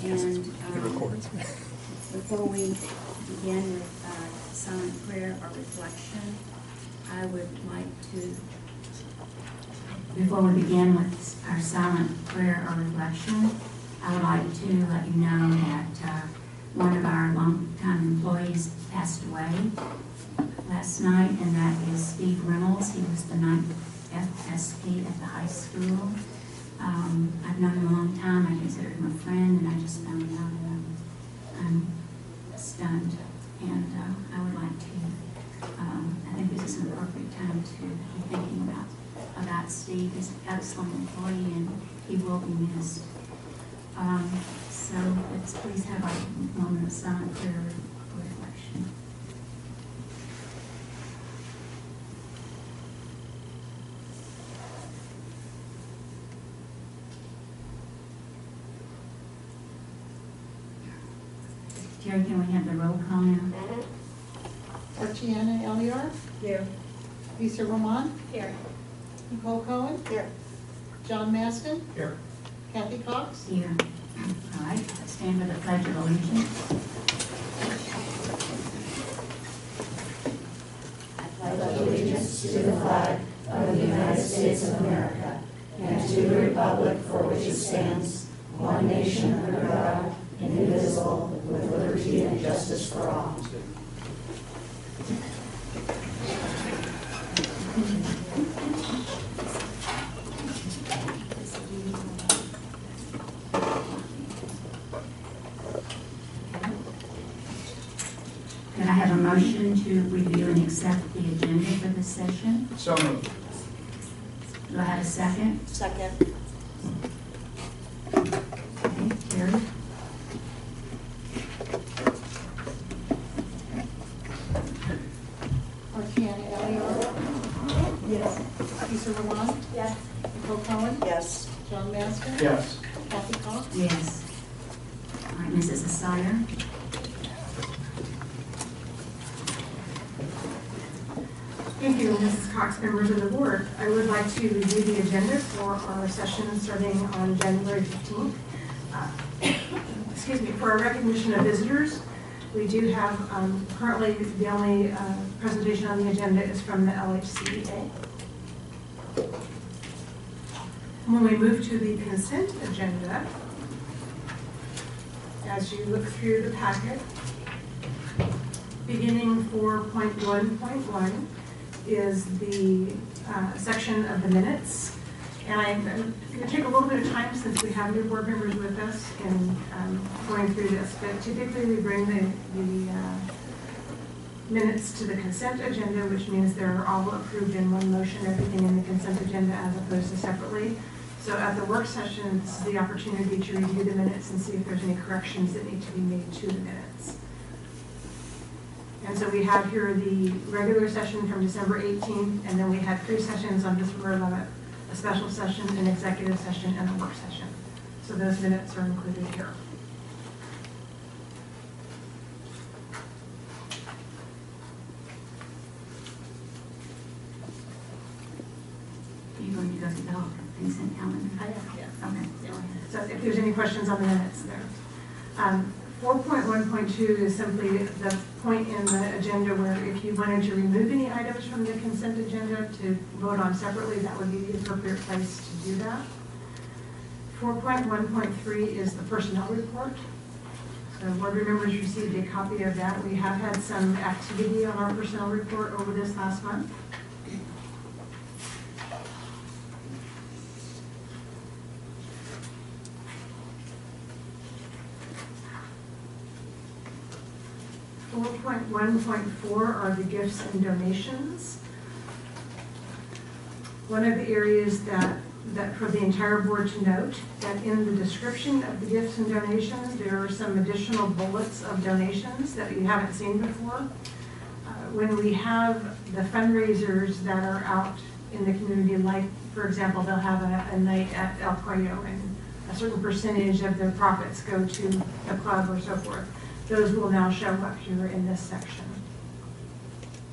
And before we begin with silent prayer or reflection, I would like to, before we begin with our silent prayer or reflection, I would like to let you know that one of our longtime employees passed away last night, and that is Steve Reynolds. He was the 9th FSP at the high school. I've known him a long time. I consider him a friend, and I just found out, and I'm stunned. And I would like to, I think this is an appropriate time to be thinking about Steve. He's an excellent employee, and he will be missed. So let's please have a moment of silent prayer or reflection. Jerry, can we have the roll call now? Tatiana Eliar. Here. Lisa Roman. Here. Nicole Cohen. Here. John Maston. Here. Kathy Cox. Here. All right, let's stand for the Pledge of Allegiance. I pledge allegiance to the flag of the United States of America and to the republic for which it stands, one nation under God, indivisible, with liberty and justice for all. Could I have a motion to review and accept the agenda for this session? So moved. Do I have a second? Second. Okay, Terry? Tatiana Eliar. Yes. Lisa Roman. Yes. Nicole Cohen. Yes. John Maston. Yes. Kathy Cox. Yes. All right, Mrs. Asire? Thank you, Mrs. Cox, members of the board. I would like to review the agenda for our session starting on January 15th. Excuse me, for our recognition of visitors, we do have currently the only presentation on the agenda is from the LHCA. When we move to the consent agenda, as you look through the packet, beginning 4.1.1 is the section of the minutes. And I'm going to take a little bit of time since we have new board members with us in going through this. But typically we bring the minutes to the consent agenda, which means they're all approved in one motion, everything in the consent agenda as opposed to separately. So at the work session, this is the opportunity to review the minutes and see if there's any corrections that need to be made to the minutes. And so we have here the regular session from December 18th, and then we had 3 sessions on December 11th, a special session, an executive session, and a work session. So those minutes are included here. Are you going to go through the whole consent calendar? I have, yes. Okay. So if there's any questions on the minutes there. 4.1.2 is simply the point in the agenda where if you wanted to remove any items from the consent agenda to vote on separately, that would be the appropriate place to do that. 4.1.3 is the personnel report. So board members received a copy of that. We have had some activity on our personnel report over this last month. 4.1.4 are the gifts and donations. One of the areas that for the entire board to note, that in the description of the gifts and donations, there are some additional bullets of donations that you haven't seen before. When we have the fundraisers that are out in the community, like, for example, they'll have a night at El Cuello and a certain percentage of their profits go to the club or so forth. Those will now show up here in this section,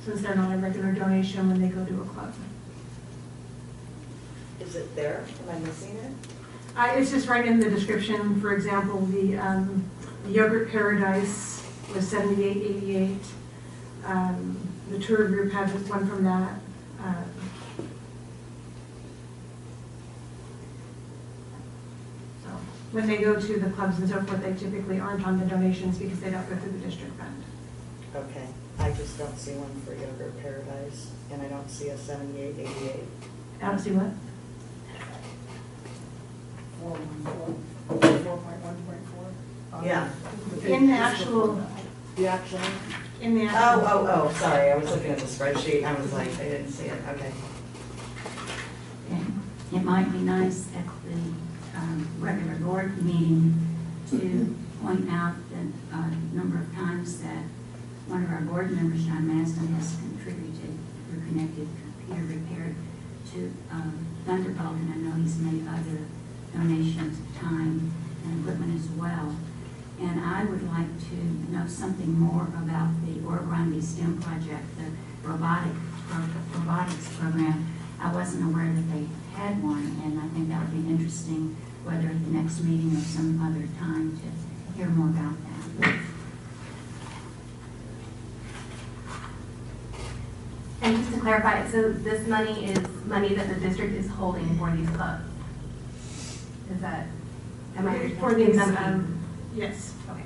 since they're not a regular donation when they go to a club. Is it there? Am I missing it? It's just right in the description. For example, the Yogurt Paradise was $78.88. The tour group had one from that. So when they go to the clubs and so forth, they typically aren't on the donations because they don't go through the district fund. Okay, I just don't see one for Yogurt Paradise, and I don't see a 7888. I don't see what? 4.1.4. Yeah. In the actual, The actual, in the actual. Oh, sorry, I was looking at the spreadsheet, I was like, I didn't see it, okay. And it might be nice at the regular board meeting to point out that a number of times that one of our board members, John Maston, has contributed through Connected Computer Repair to Thunderbolt, and I know he's made other donations of time and equipment as well. And I would like to know something more about the Oro Grande STEM project, the robotics program. I wasn't aware that they had one, and I think that would be interesting, whether at the next meeting or some other time, to hear more about that. And just to clarify, so this money is money that the district is holding for these clubs? Is that, am I understanding? For these, Something? yes. Okay.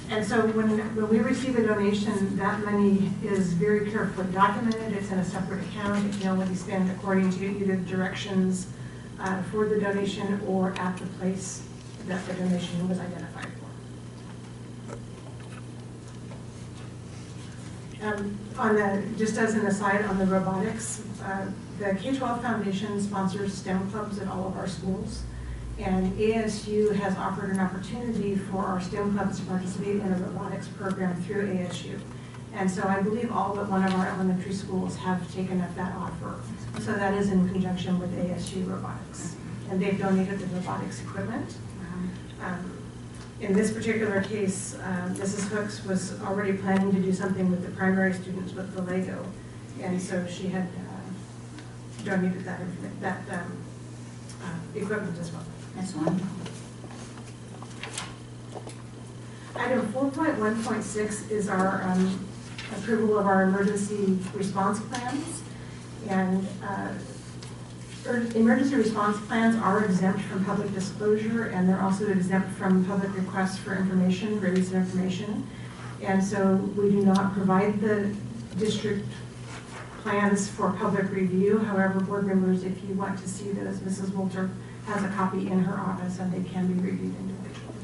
And so when we receive a donation, that money is very carefully documented. It's in a separate account. It can only be spent according to either the directions for the donation or at the place that the donation was identified for. Just as an aside on the robotics, the K-12 Foundation sponsors STEM clubs at all of our schools. And ASU has offered an opportunity for our STEM clubs to participate in a robotics program through ASU. And so I believe all but one of our elementary schools have taken up that offer. So that is in conjunction with ASU Robotics. And they've donated the robotics equipment. In this particular case, Mrs. Hooks was already planning to do something with the primary students with the Lego. And so she had donated that equipment as well. That's wonderful. Item 4.1.6 is our approval of our emergency response plans. And emergency response plans are exempt from public disclosure, and they're also exempt from public requests for information, release of information. And so we do not provide the district plans for public review. However, board members, if you want to see those, Mrs. Wolter has a copy in her office, and they can be reviewed individually.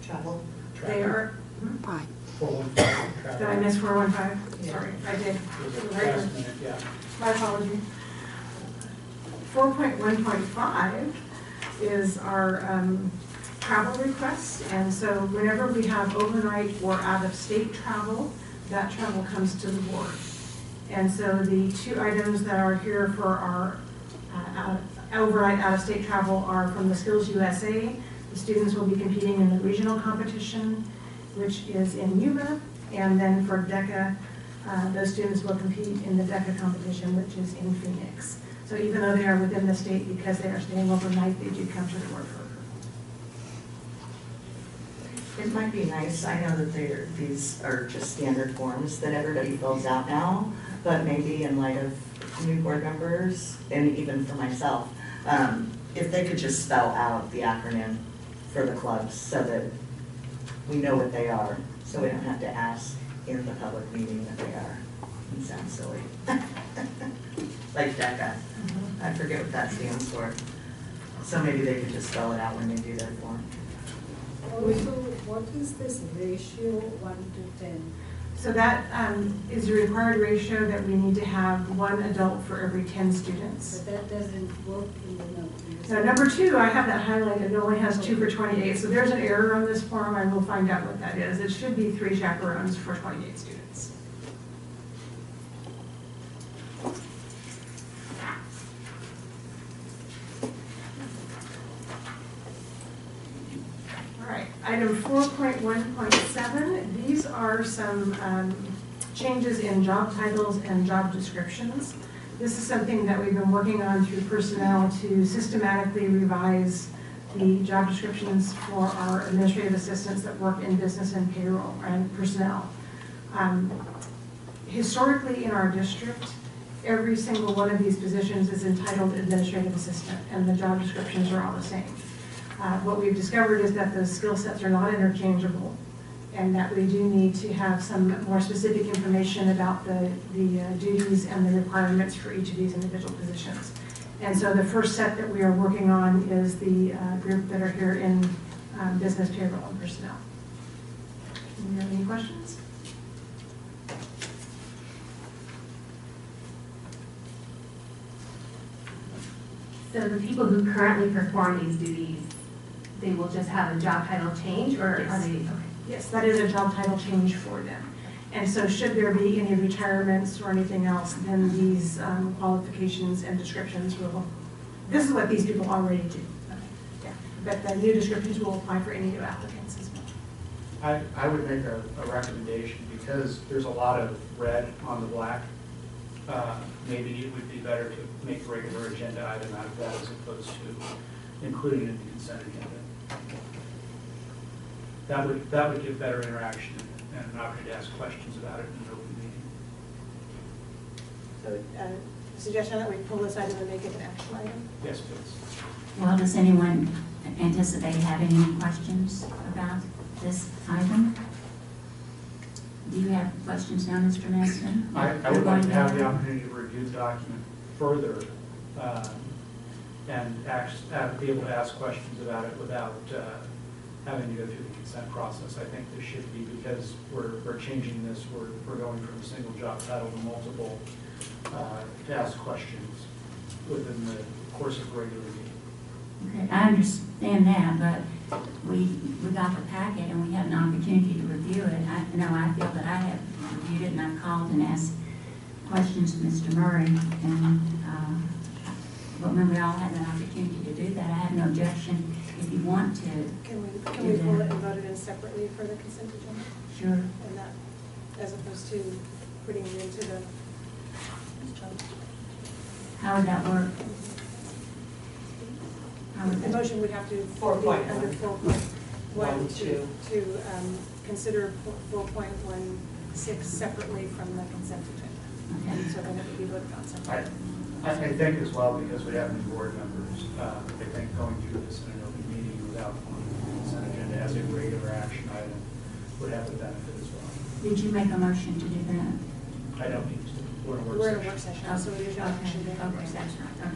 Travel? They are, 415. did I miss 415? Yeah. Sorry, I did. Last minute, yeah. My apology. 4.1.5 is our travel requests, and so whenever we have overnight or out-of-state travel, that travel comes to the board. And so the two items that are here for our overnight out-of-state travel are from the Skills USA. The students will be competing in the regional competition, which is in Yuma, and then for DECA, those students will compete in the DECA competition, which is in Phoenix. So even though they are within the state, because they are staying overnight, they do come to the board for approval. It might be nice, I know that these are just standard forms that everybody fills out now, but maybe in light of new board members, and even for myself, if they could just spell out the acronym for the clubs so that we know what they are, so we don't have to ask in the public meeting that they are. It sounds silly. Like DECA. I forget what that stands for. So maybe they could just spell it out when they do their form. also, what is this ratio 1 to 10? So that is a required ratio that we need to have one adult for every 10 students. But that doesn't work in the number. Now, number 2, I have that highlighted, it only has 2 for 28, so there's an error on this form, I will find out what that is. It should be 3 chaperones for 28 students. All right, item 4.1.7, these are some changes in job titles and job descriptions. This is something that we've been working on through personnel to systematically revise the job descriptions for our administrative assistants that work in business and payroll and personnel. Historically, in our district, every single one of these positions is entitled administrative assistant, and the job descriptions are all the same. What we've discovered is that those skill sets are not interchangeable, and that we do need to have some more specific information about the duties and the requirements for each of these individual positions. And so the first set that we are working on is the group that are here in business, payroll, and personnel. Do you have any questions? So the people who currently perform these duties, they will just have a job title change, or are they? Okay. Yes, that is a job title change for them. And so should there be any retirements or anything else, then these qualifications and descriptions will, this is what these people already do. Yeah. But the new descriptions will apply for any new applicants as well. I would make a recommendation, because there's a lot of red on the black. Maybe it would be better to make a regular agenda item out of that as opposed to including it in the consent agenda. That would give better interaction and an opportunity to ask questions about it in an open meeting. So, suggestion that we pull this item and make it an action item? Yes, please. Well, does anyone anticipate having any questions about this item? Do you have questions now, Mr. Maston? I would like to have the opportunity to review the document further and be able to ask questions about it without having to go through the consent process. I think this should be, because we're changing this, we're going from a single job title to multiple, to ask questions within the course of a regular meeting. Okay, I understand that, but we got the packet and we had an opportunity to review it. I feel that I have reviewed it, and I've called and asked questions to Mr. Murray, and but when we all had an opportunity to do that, I have no objection if you want to. Can we pull it and vote it in separately for the consent agenda? Sure. And that, as opposed to putting it into the. How would that work? How would The that? motion would have to be 4.1. under 4.1 to consider 4.16 separately from the consent agenda. Okay. So then it would be voted on separately. I think as well, because we have new board members, I think going through this in an open meeting without on the consent agenda as a regular action item would have the benefit as well. Did you make a motion to do that? I don't need to. We're in a We're in a work work session. session, so there's no action Okay, there. okay, that's right, okay.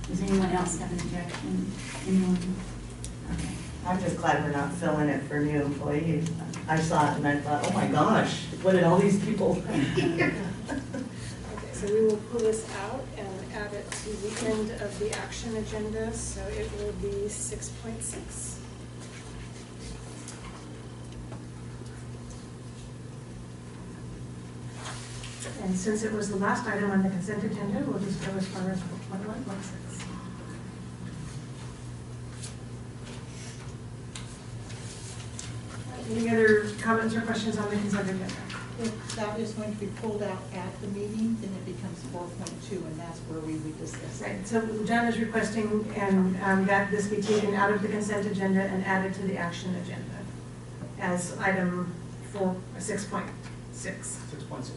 Does anyone else have an objection? Anyone? Okay. I'm just glad we're not filling it for new employees. I saw it and I thought, oh my gosh, what did all these people? Okay, so we will pull this out and add it to the end of the action agenda, so it will be 6.6. And since it was the last item on the consent agenda, we'll just go as far as 4.1.6. Any other comments or questions on the consent agenda? If that is going to be pulled out at the meeting, then it becomes 4.2, and that's where we would discuss it. Right, so John is requesting that this be taken out of the consent agenda and added to the action agenda as item 6.6. 6.6.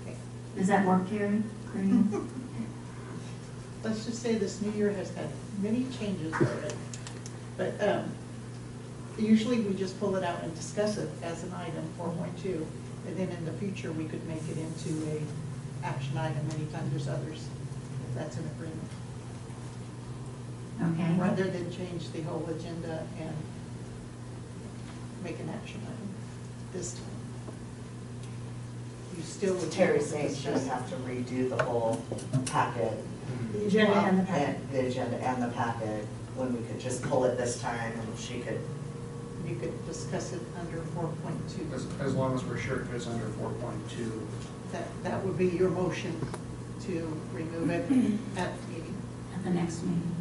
Okay. Does that work, Carrie? Corinne? Let's just say this new year has had many changes already. But usually we just pull it out and discuss it as an item, 4.2. And then in the future, we could make it into a action item anytime there's others, if that's an agreement. Okay. Rather than change the whole agenda and make an action item this time. You still would. Terry's saying she would have to redo the whole packet. The agenda and the packet. And the agenda and the packet, when we could just pull it this time and she could. You could discuss it under 4.2. As long as we're sure it goes under 4.2. That would be your motion to remove it at the meeting. At the next meeting.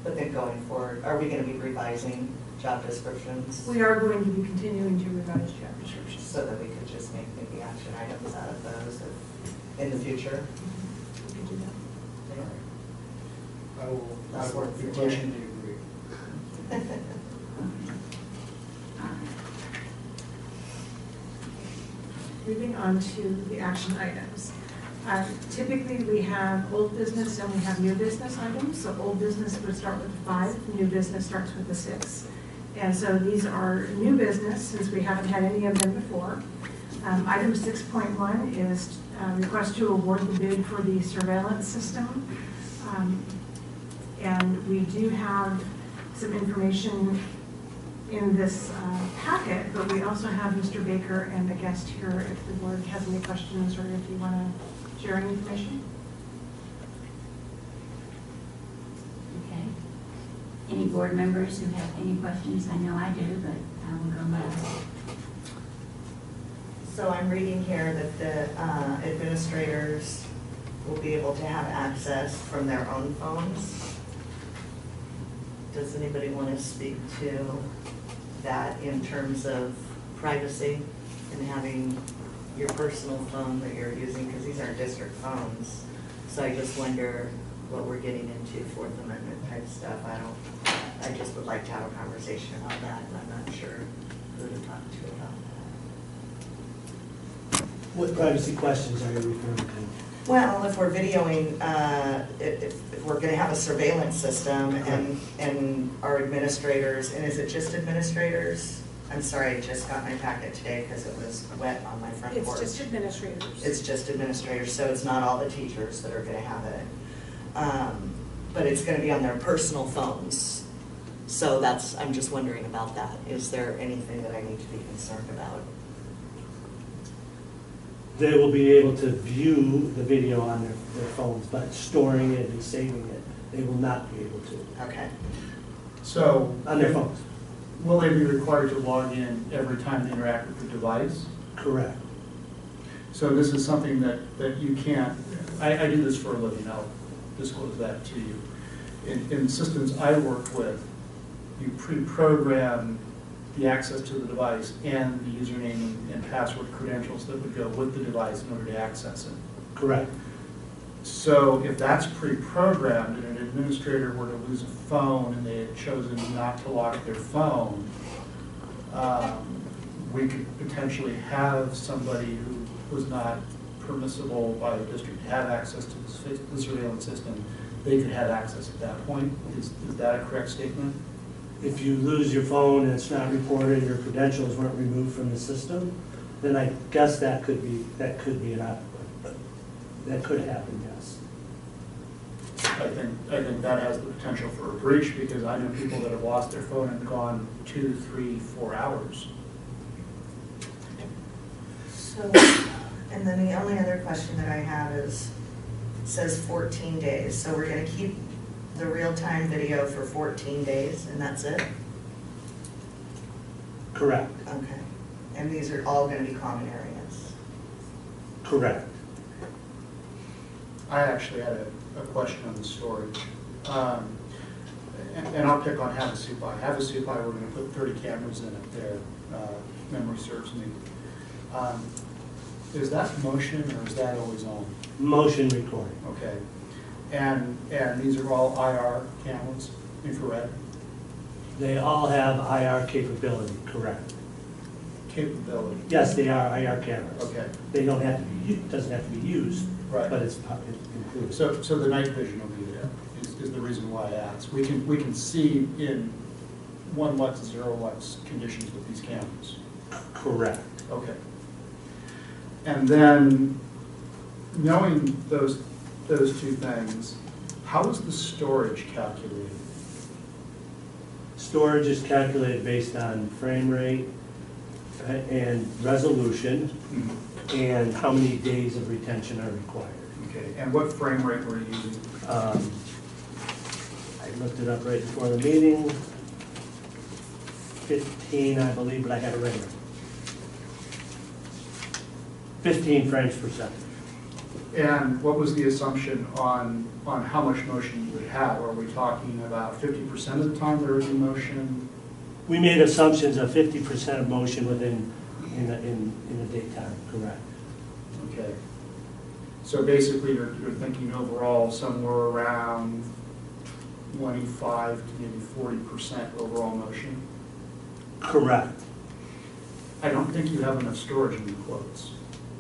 But then going forward, are we going to be revising job descriptions? We are going to be continuing to revise job descriptions. So that we could just make maybe action items out of those in the future? We could do that. I will That's work for petition to agree. Moving on to the action items. Typically, we have old business and we have new business items. So old business would start with 5, new business starts with the 6. And so these are new business since we haven't had any of them before. Item 6.1 is request to award the bid for the surveillance system. And we do have some information in this packet, but we also have Mr. Baker and a guest here if the board has any questions or if you want to share any information. Okay. Any board members who have any questions? I know I do, but I will go last. So I'm reading here that the administrators will be able to have access from their own phones. Does anybody want to speak to that in terms of privacy and having your personal phone that you're using? Because these aren't district phones. So I just wonder what we're getting into, Fourth Amendment type stuff. I just would like to have a conversation about that, and I'm not sure who to talk to about that. What privacy questions are you referring to? Well, if we're videoing, if we're gonna have a surveillance system and our administrators, and is it just administrators? I'm sorry, I just got my packet today because it was wet on my front porch. It's just administrators. It's just administrators, so it's not all the teachers that are gonna have it. But it's gonna be on their personal phones. So I'm just wondering about that. Is there anything that I need to be concerned about? They will be able to view the video on their phones, but storing it and saving it, they will not be able to Okay. So. on their phones. Will they be required to log in every time they interact with the device? Correct. So this is something that you can't, I do this for a living, I'll disclose that to you. In systems I work with, you pre-program the access to the device and the username and password credentials that would go with the device in order to access it. Correct. So if that's pre-programmed and an administrator were to lose a phone and they had chosen not to lock their phone, we could potentially have somebody who was not permissible by the district to have access to the surveillance system. They could have access at that point. Is that a correct statement? If you lose your phone and it's not reported, your credentials weren't removed from the system, then I guess that could be that could happen, yes. I think that has the potential for a breach because I know people that have lost their phone and gone 2, 3, 4 hours. So, and then the only other question that I have is, it says 14 days. So we're gonna keep the real-time video for 14 days and that's it? Correct. Okay. And these are all gonna be common areas? Correct. I actually had a question on the storage. And I'll pick on Havasupai. Havasupai, we're going to put 30 cameras in it there, memory serves me. Is that motion or is that always on? Motion recording. Okay. And these are all IR cameras, infrared? They all have IR capability, correct. Capability? Yes, they are IR cameras. Okay. They don't have to be, doesn't have to be used, Right. but it's included. So the night vision will be there, is the reason why I asked. We can see in 1 lux, 0 lux conditions with these cameras. Correct. Okay. And then, knowing those two things, how is the storage calculated? Storage is calculated based on frame rate and resolution and how many days of retention are required. Okay, and what frame rate were you using? I looked it up right before the meeting. 15, I believe, but I had it right here. 15 frames per second. And what was the assumption on how much motion you would have? Are we talking about 50% of the time there would be motion? We made assumptions of 50% of motion within, in the daytime, correct? Okay. So basically, you're thinking overall somewhere around 25 to maybe 40% overall motion? Correct. I don't think you have enough storage in your quotes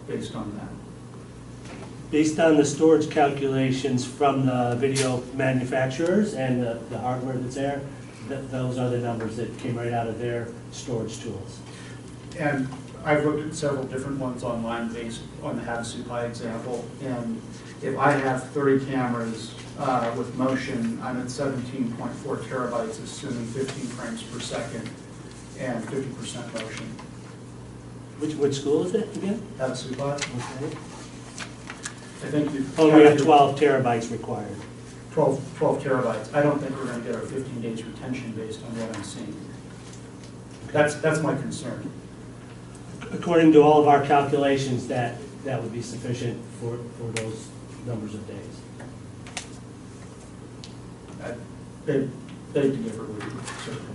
based on that. Based on the storage calculations from the video manufacturers and the hardware that's there, those are the numbers that came right out of their storage tools. And I've looked at several different ones online based on the Havasu Pi example, and if I have 30 cameras with motion, I'm at 17.4 terabytes, assuming 15 frames per second and 50% motion. Which school is it again? Havasu Pi, Okay. I think you. Oh, we have 12 terabytes required. 12 terabytes. I don't think we're going to get our 15 days retention based on what I'm seeing. That's my concern. According to all of our calculations, that would be sufficient for those numbers of days. They differ with you, certainly.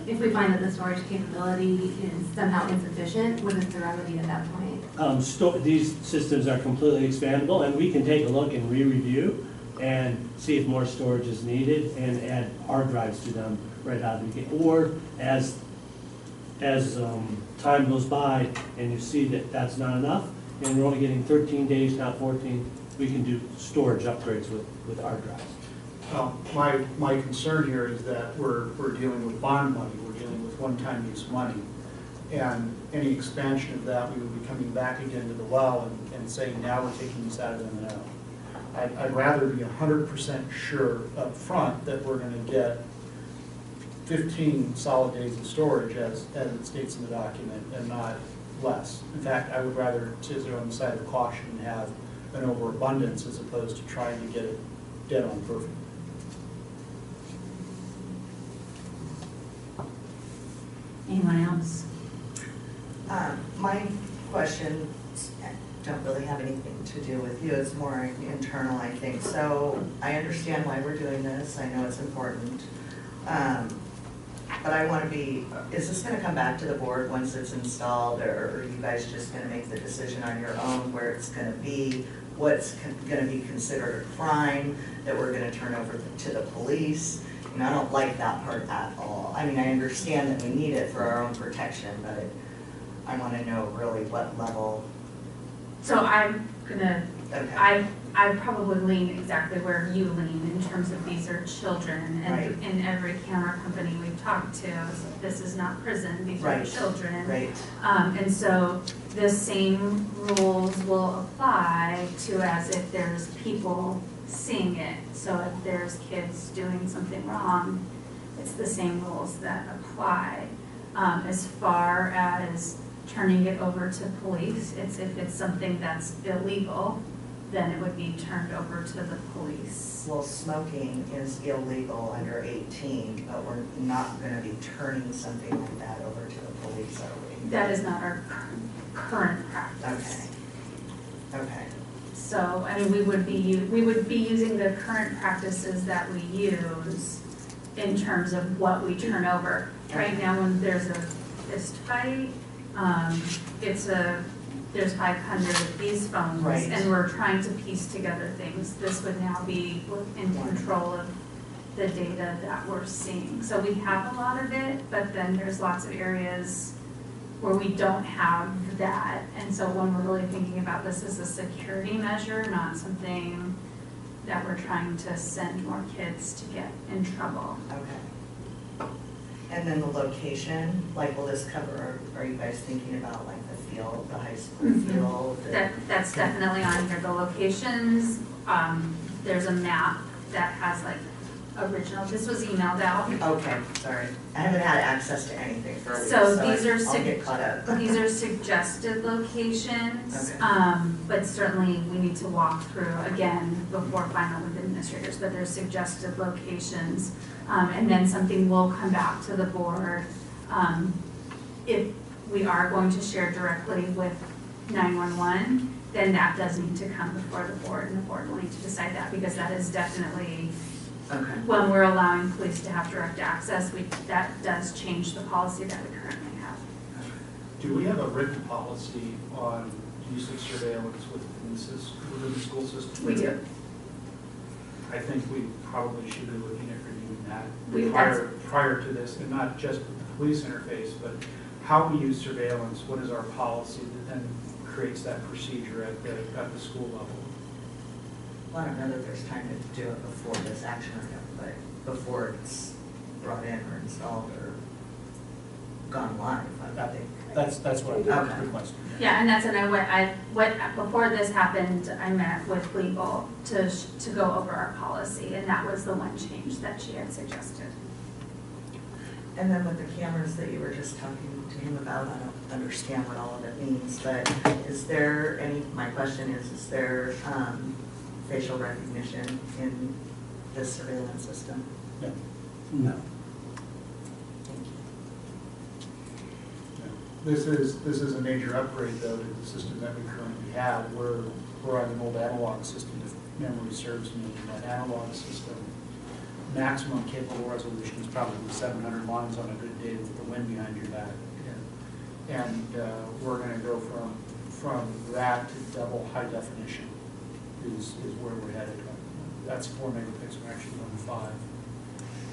If we find that the storage capability is somehow insufficient, what is the remedy at that point? These systems are completely expandable, and we can take a look and re-review and see if more storage is needed and add hard drives to them right out of the gate. Or as time goes by and you see that that's not enough, and we're only getting 13 days, not 14, we can do storage upgrades with hard drives. My concern here is that we're dealing with bond money, we're dealing with one-time use money, and any expansion of that, we would be coming back again to the well and saying, now we're taking this out of M&O. I'd rather be 100% sure up front that we're going to get 15 solid days of storage as it states in the document, and not less. In fact, I would rather sit there on the side of caution and have an overabundance as opposed to trying to get it dead on perfect. Anyone else? My questions don't really have anything to do with you, it's more internal, I think. So I understand why we're doing this, I know it's important. But I want to be, is this going to come back to the board once it's installed, or are you guys just going to make the decision on your own where it's going to be, what's going to be considered a crime that we're going to turn over to the police? And I don't like that part at all. I mean, I understand that we need it for our own protection, but I want to know really what level. So I'm gonna, Okay. I probably lean exactly where you lean in terms of these are children, Right. and in every camera company we've talked to, this is not prison, these are Right. children. Right. And so the same rules will apply to as if there's people seeing it. So if there's kids doing something wrong, it's the same rules that apply. As far as turning it over to police, it's if it's something that's illegal, then it would be turned over to the police. Well, smoking is illegal under 18, but we're not going to be turning something like that over to the police, are we? That is not our current practice. Okay. Okay. So, I mean, we would be using the current practices that we use in terms of what we turn over. Right now, when there's a fist fight, there's 500 of these phones, Right. and we're trying to piece together things. This would now be in control of the data that we're seeing. So we have a lot of it, but then there's lots of areas where we don't have that. And so when we're really thinking about this as a security measure, not something that we're trying to send more kids to get in trouble. Okay. And then the location, like, will this cover, are you guys thinking about like the field, the high school field? That's definitely on here. The locations, there's a map that has like original, this was emailed out. Okay, sorry. I haven't had access to anything for a week, So so these are I'll get caught up. These are suggested locations, Okay. but certainly we need to walk through again before final with administrators, but there's suggested locations. And then something will come back to the board. If we are going to share directly with 911, then that does need to come before the board, and the board will need to decide that, because that is definitely Okay. When we're allowing police to have direct access, that does change the policy that we currently have. Do we have a written policy on use of surveillance within the school system? We do. I think we probably should be looking at reviewing that That's- prior to this, and not just with the police interface, but how we use surveillance, what is our policy that then creates that procedure at the school level? Well, I don't know that there's time to do it before this action item, but before it's brought in or installed or gone live, I think. That's what Okay. I'm requesting. Yeah, and that's, and before this happened, I met with legal to go over our policy, and that was the one change that she had suggested. And then with the cameras that you were just talking to him about, I don't understand what all of it means, but is there my question is there facial recognition in this surveillance system? No. Thank you. This is a major upgrade, though, to the system that we currently have. We're on an old analog system, if memory serves me. That analog system, maximum capable resolution is probably 700 lines on a good day with the wind behind your back. And we're going to go from that to double high definition is where we're headed. That's 4 megapixel, actually going to 5.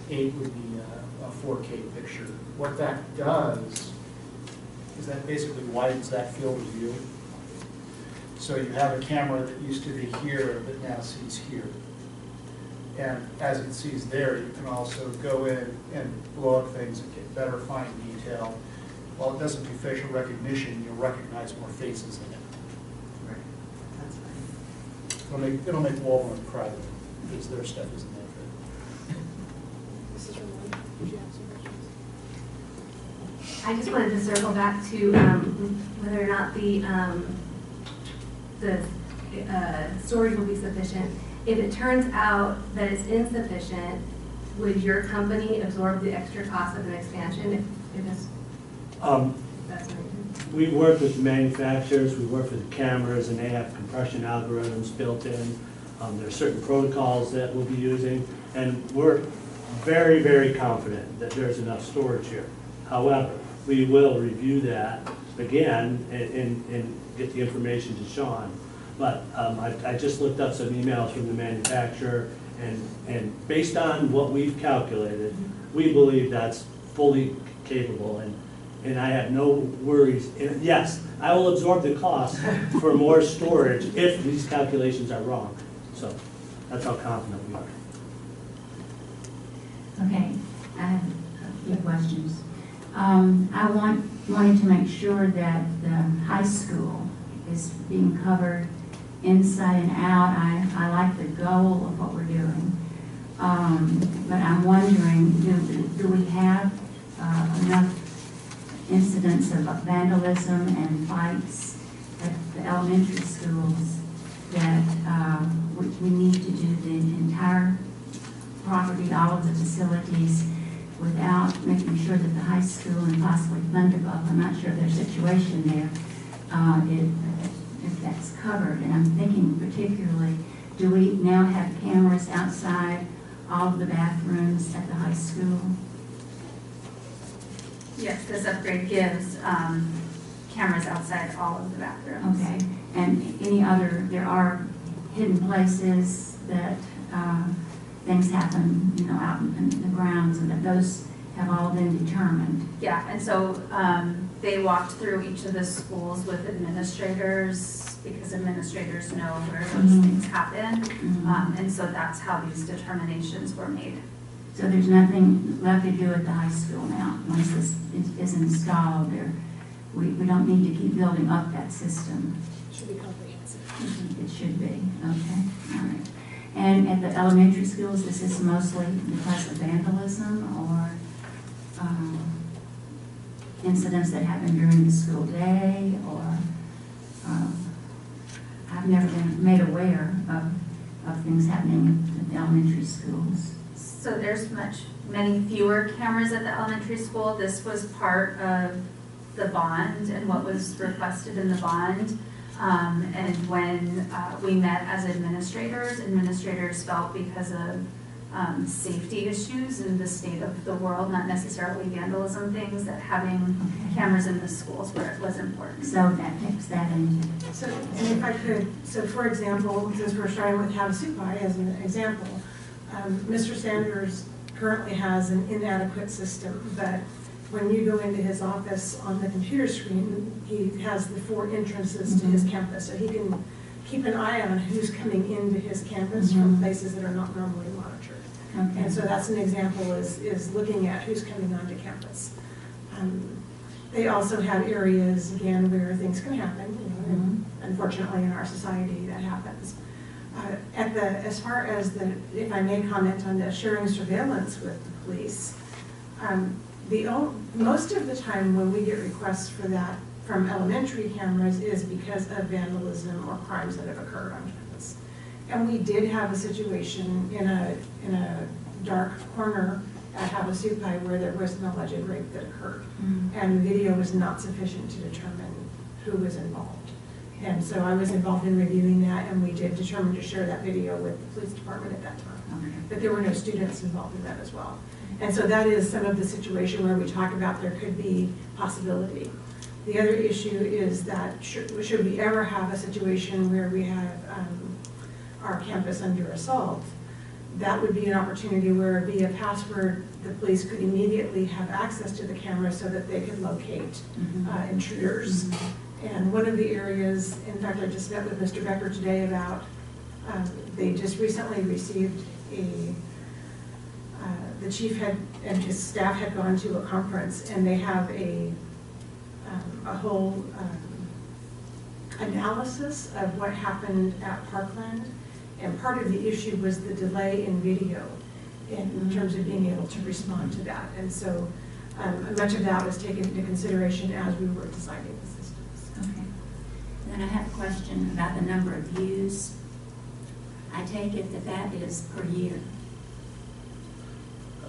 8 would be a 4K picture. What that does is that basically widens that field of view. So you have a camera that used to be here that now sees here. And as it sees there, you can also go in and blow up things and get better fine detail. While it doesn't do facial recognition, you'll recognize more faces in it. Right, that's fine. It'll make Walmart cry, because their stuff isn't that Mrs. Ramon, did you have some questions? I just wanted to circle back to whether or not the storage will be sufficient. If it turns out that it's insufficient, would your company absorb the extra cost of an expansion if it's, that's what it We work with manufacturers, we work with cameras, and they have compression algorithms built in. There are certain protocols that we'll be using, and we're very, very confident that there's enough storage here. However, we will review that again and get the information to Sean. But I just looked up some emails from the manufacturer, and based on what we've calculated, we believe that's fully capable, and I have no worries. And yes, I will absorb the cost for more storage if these calculations are wrong. So that's how confident we are. Okay, I have a few questions. I wanted to make sure that the high school is being covered inside and out. I like the goal of what we're doing. But I'm wondering, do we have enough incidents of vandalism and fights at the elementary schools that we need to do the entire property, all of the facilities, without making sure that the high school and possibly Thunderbuck, I'm not sure of their situation there, if that's covered. And I'm thinking particularly, do we now have cameras outside all of the bathrooms at the high school? Yes, this upgrade gives cameras outside all of the bathrooms. Okay, and any other, there are hidden places that things happen, out in the grounds, and that those have all been determined. Yeah, and so they walked through each of the schools with administrators, because administrators know where those Mhm. things happen. Mhm. And so that's how these determinations were made. So there's nothing left to do at the high school now, once this is installed there. We don't need to keep building up that system. Should be comprehensive. It should be, okay, all right. And at the elementary schools, this is mostly because of vandalism or incidents that happen during the school day, or I've never been made aware of things happening at the elementary schools. So there's many fewer cameras at the elementary school. This was part of the bond and what was requested in the bond. And when we met as administrators felt because of safety issues in the state of the world, not necessarily vandalism things, that having cameras in the schools was important. So that takes that into. So, and if I could, so for example, since we're starting with Havasupai as an example, Mr. Sanders currently has an inadequate system, but when you go into his office on the computer screen, he has the 4 entrances to his campus, so he can keep an eye on who's coming into his campus from places that are not normally monitored. Okay. And so that's an example, is looking at who's coming onto campus. They also have areas, again, where things can happen, you know, and unfortunately in our society that happens. As far as if I may comment on the sharing surveillance with the police, most of the time when we get requests for that from elementary cameras is because of vandalism or crimes that have occurred on campus. And we did have a situation in a dark corner at Havasupai where there was an alleged rape that occurred. And the video was not sufficient to determine who was involved. And so I was involved in reviewing that, and we did determine to share that video with the police department at that time. But there were no students involved in that as well. And so that is some of the situation where we talk about there could be possibility. The other issue is that should we ever have a situation where we have our campus under assault, that would be an opportunity where via password, the police could immediately have access to the camera so that they could locate intruders. And one of the areas, in fact, I just met with Mr. Becker today about, they just recently received the chief and his staff had gone to a conference, and they have a whole analysis of what happened at Parkland. And part of the issue was the delay in video in terms of being able to respond to that. And so much of that was taken into consideration as we were designing the systems. Okay. Then I have a question about the number of views. I take it that is per year.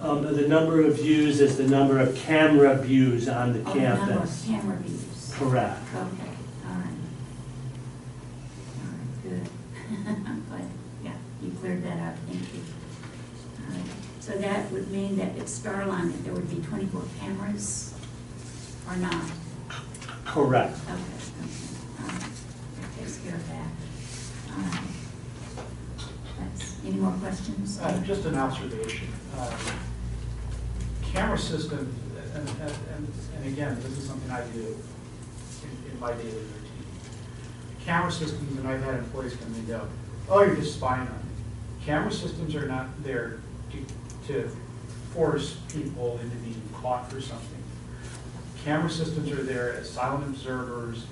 The number of views is the number of camera views on the The number of campus. camera views. Correct. Okay, all right. All right, good. I'm glad, yeah, you cleared that up, thank you. All right. So that would mean that at Starline, that there would be 24 cameras or not? Correct. Okay, all right. That takes care of that. All right. Any more questions? Just an observation. Camera systems, and again, this is something I do in my daily routine. Camera systems, and I've had employees come in and go, oh, you're just spying on me. Camera systems are not there to force people into being caught for something. Camera systems are there as silent observers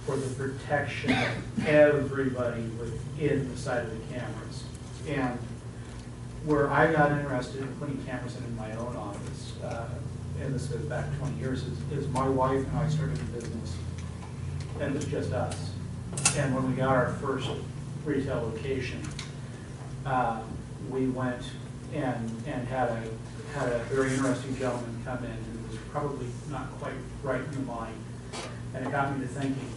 for the protection of everybody within the side of the cameras. And where I got interested in putting cameras in my own office, and this goes back 20 years, is my wife and I started a business, and it was just us. And when we got our first retail location, we went and had a very interesting gentleman come in who was probably not quite right in the mind. And it got me to thinking,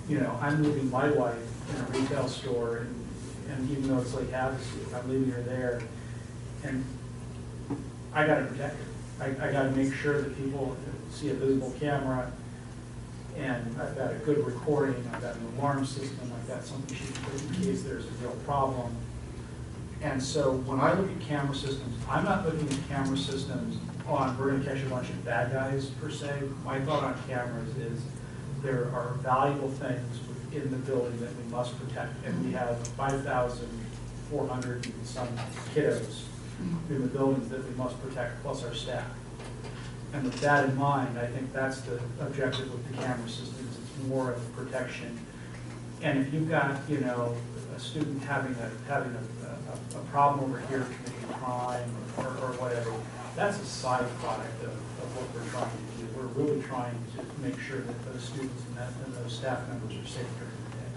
you know, I'm leaving my wife in a retail store, and even though it's Lake Havasu, I'm leaving her there, and I got to protect her. I got to make sure that people see a visible camera, and I've got a good recording, I've got an alarm system, I've got something she can put in case there's a real problem. And so when I look at camera systems, I'm not looking at camera systems on, we're going to catch a bunch of bad guys per se. My thought on cameras is there are valuable things in the building that we must protect. And we have 5,400 and some kiddos in the buildings that we must protect, plus our staff. And with that in mind, I think that's the objective with the camera systems. It's more of protection. And if you've got, you know, a student having a problem over here committing a crime or whatever, that's a side product of what we're trying to do. We're really trying to make sure that those students and those staff members are safe during the day.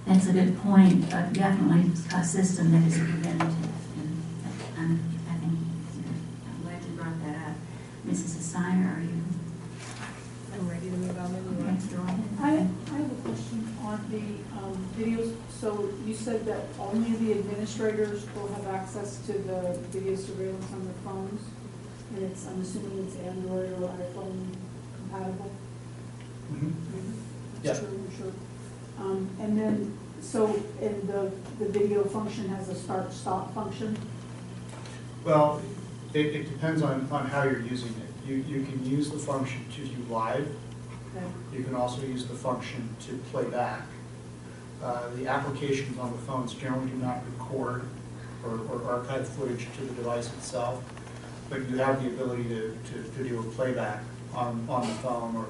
That's a good point. Definitely a system that is preventative. And I think, I'm glad you brought that up. Mrs. Assigner, are you? I'm ready to move on. Okay, go ahead. I have a question on the videos, so you said that only the administrators will have access to the video surveillance on their phones? And it's, I'm assuming it's Android or iPhone compatible? Yeah. That's true, I'm sure. And then, so, and the video function has a start-stop function? Well, it depends on how you're using it. You can use the function to view live. Okay. You can also use the function to play back. The applications on the phones generally do not record or archive footage to the device itself, but you have the ability to do a playback on the phone, or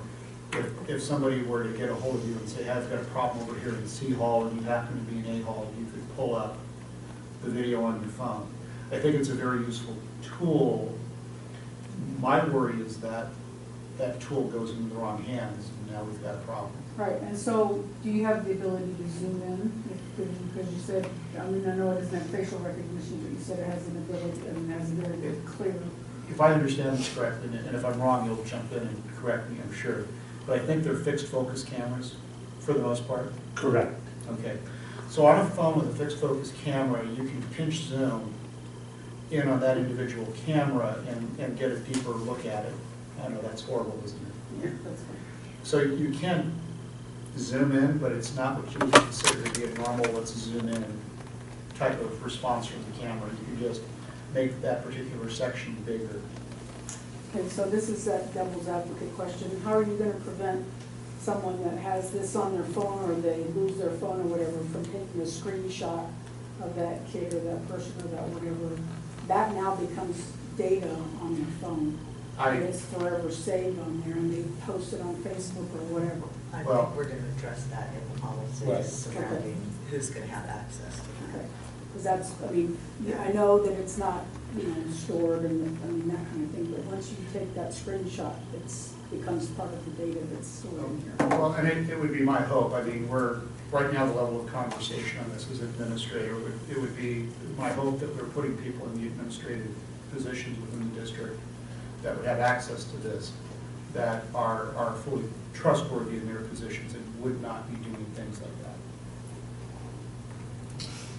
if somebody were to get a hold of you and say, hey, I've got a problem over here in C Hall, and you happen to be in A Hall, you could pull up the video on your phone. I think it's a very useful tool. My worry is that that tool goes into the wrong hands, and now we've got a problem. Right, and so do you have the ability to zoom in? Because you said, I mean, I know it doesn't have facial recognition, but you said it has an ability, I mean, it has a very good clear. If I understand this correctly, and if I'm wrong, you'll jump in and correct me, I'm sure. But I think they're fixed focus cameras for the most part. Correct. Okay. So on a phone with a fixed focus camera, you can pinch zoom in on that individual camera and get a deeper look at it. I know that's horrible, isn't it? Yeah, that's fine. So you can zoom in, but it's not what you would consider to be a normal let's zoom in type of response from the camera. You can just make that particular section bigger. Okay, so this is that devil's advocate question. How are you going to prevent someone that has this on their phone, or they lose their phone or whatever, from taking a screenshot of that kid or that person or that whatever? That now becomes data on their phone. And it's forever saved on there, and they post it on Facebook or whatever. I Well- think we're gonna address that in the Right. policies surrounding who's gonna have access to that. Okay, because that's, I mean, yeah, I know that it's not, you know, stored and, I mean, that kind of thing, but once you take that screenshot, it's, becomes part of the data that's stored in here. Well, and it would be my hope, I mean, right now the level of conversation on this is administrator. It would be my hope that we're putting people in the administrative positions within the district that would have access to this, that are fully trustworthy in their positions and would not be doing things like that.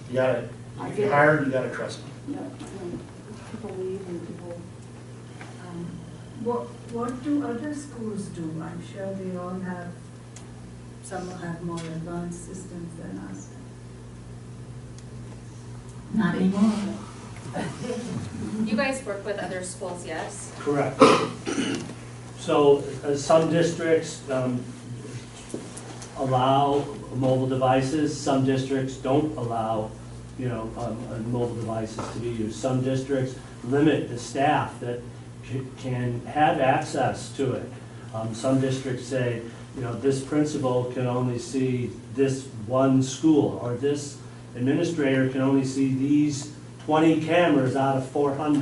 You gotta, if you hire them, you gotta trust them. Yeah, I mean, people leave and people, What do other schools do? I'm sure they all have, some have more advanced systems than us. Not anymore. You guys work with other schools, yes? Correct. So some districts allow mobile devices, some districts don't allow, you know, mobile devices to be used. Some districts limit the staff that can have access to it. Some districts say, you know, this principal can only see this one school, or this administrator can only see these 20 cameras out of 400.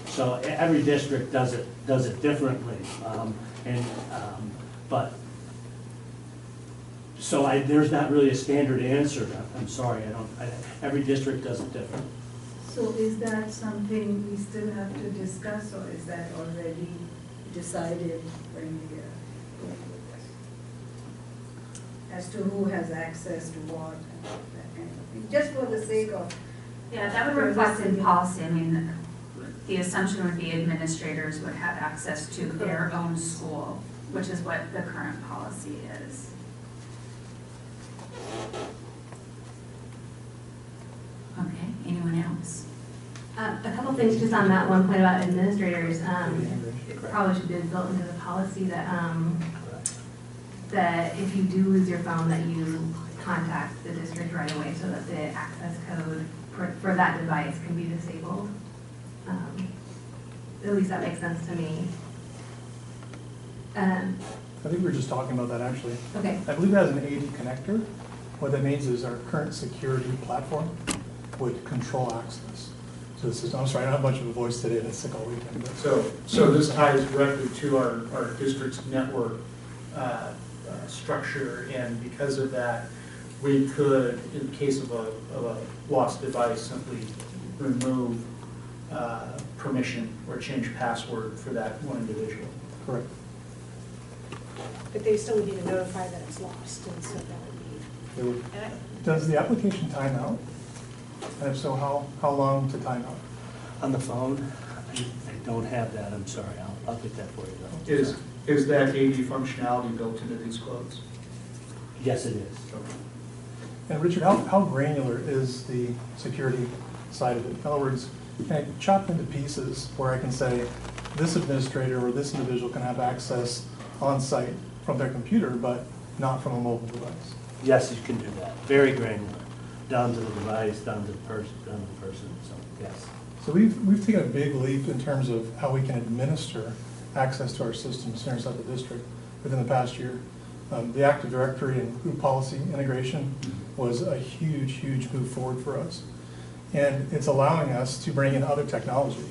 So every district does it differently. There's not really a standard answer. I'm sorry, every district does it different. So is that something we still have to discuss, or is that already decided when we go with this? As to who has access to what and that kind of thing, just for the sake of. Yeah, that would reflect in policy. I mean, the assumption would be administrators would have access to their own school, which is what the current policy is. Okay, anyone else? A couple things just on that one point about administrators. It probably should be built into the policy that, that if you do lose your phone, that you contact the district right away so that the access code for that device can be disabled. At least that makes sense to me. I think we were just talking about that actually. Okay. I believe it has an AD connector. What that means is our current security platform would control access. So this is, I'm sorry, I don't have much of a voice today, that's sick all weekend. But. So this ties directly to our district's network structure, and because of that, we could, in the case of a lost device, simply remove permission or change password for that one individual. Correct. But they still would need to notify that it's lost, and so that would be. It would. And Does the application time out? And if so, how long to time out? On the phone, I don't have that, I'm sorry, I'll get that for you though. Is that AD functionality built into these quotes? Yes, it is. And Richard, how granular is the security side of it? In other words, can I chop into pieces where I can say, this administrator or this individual can have access on site from their computer, but not from a mobile device? Yes, you can do that, very granular, down to the device, down to the person, so, yes. So we've taken a big leap in terms of how we can administer access to our systems here inside the district within the past year. The Active Directory and group policy integration was a huge, huge move forward for us. And it's allowing us to bring in other technology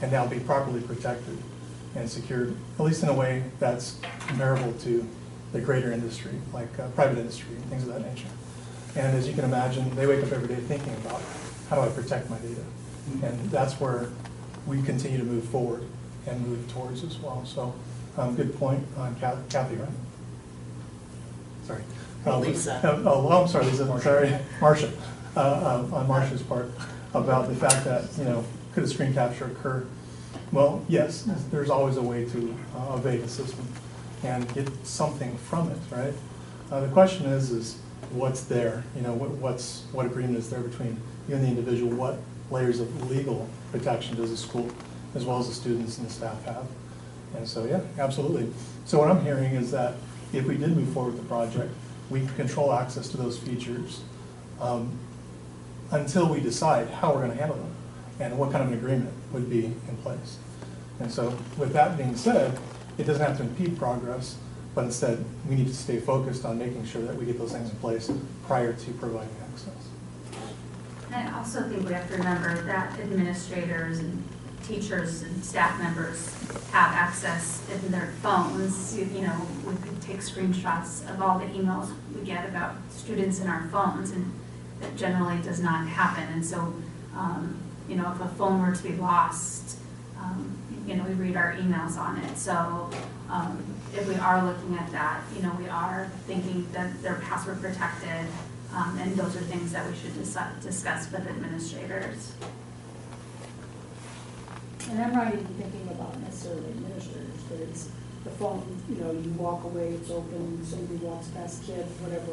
and now be properly protected and secured, at least in a way that's comparable to the greater industry, like private industry and things of that nature. And as you can imagine, they wake up every day thinking about, how do I protect my data? And that's where we continue to move forward and move towards as well. So, good point on Kathy, right? Sorry. Lisa. Oh, I'm sorry, Lisa, sorry, Marcia, on Marcia's part, about the fact that, could a screen capture occur? Well, yes, there's always a way to evade the system and get something from it, right? The question is what's there? What agreement is there between you and the individual? What layers of legal protection does the school, as well as the students and the staff have? And so, yeah, absolutely. So what I'm hearing is that if we did move forward with the project, we can control access to those features until we decide how we're going to handle them and what kind of an agreement would be in place. And so with that being said, it doesn't have to impede progress, but instead we need to stay focused on making sure that we get those things in place prior to providing access. And I also think we have to remember that administrators and teachers and staff members have access in their phones. We could take screenshots of all the emails we get about students in our phones, and that generally does not happen. And so, if a phone were to be lost, we read our emails on it. So if we are looking at that, we are thinking that they're password protected, and those are things that we should discuss with administrators. And I'm not even thinking about necessarily administrators, but it's the phone, you walk away, it's open, somebody walks past kid, whatever,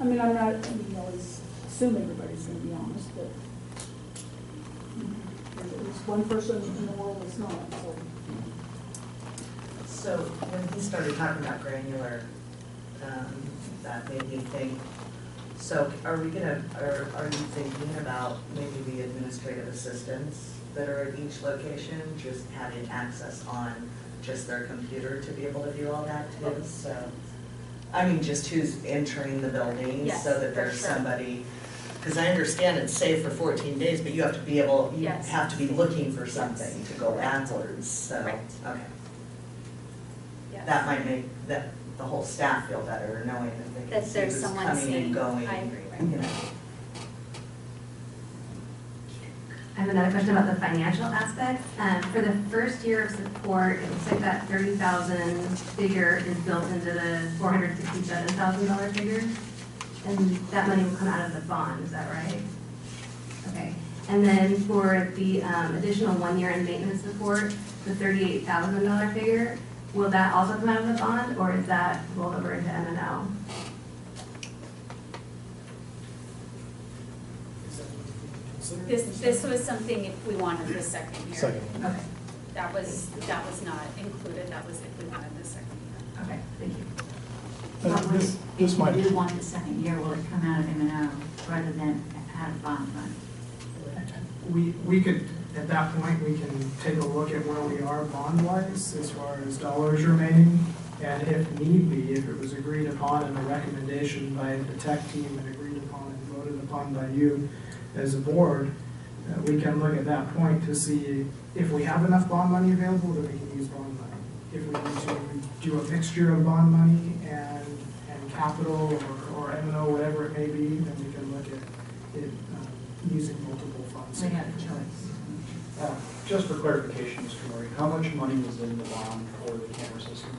I mean, I'm not, always assume everybody's gonna be honest, but at least one person in the world is not, so. So when he started talking about granular, that made me think, so are you thinking about maybe the administrative assistants that are at each location, just having access on just their computer to be able to do all that too? So, I mean, just who's entering the building, Yes, so that for there's sure. somebody, because I understand it's safe for 14 days, but you have to be able, you Yes. have to be looking for something to go backwards, so, Right. okay. Yes. That might make the whole staff feel better, knowing that they can That see there's who's someone coming seeing. and going. I agree, right. You know. I have another question about the financial aspect. For the first year of support, it looks like that $30,000 figure is built into the $467,000 figure. And that money will come out of the bond, is that right? Okay. And then for the additional 1 year in maintenance support, the $38,000 figure, will that also come out of the bond, or is that rolled over into M&O? This was something if we wanted the second year. Second. Okay. That was not included, that was if we wanted the second year. Okay, thank you. This might, If you do want the second year, will it come out of M&O rather than out of bond fund? We could, at that point, we can take a look at where we are bond-wise as far as dollars remaining. And if need be, if it was agreed upon and a recommendation by the tech team and agreed upon and voted upon by you as a board, we can look at that point to see if we have enough bond money available, then we can use bond money. If we need to do a mixture of bond money and capital or M&O, whatever it may be, then we can look at it using multiple funds. We have a choice. Just for clarification, Mr. Murray, how much money was in the bond for the camera system?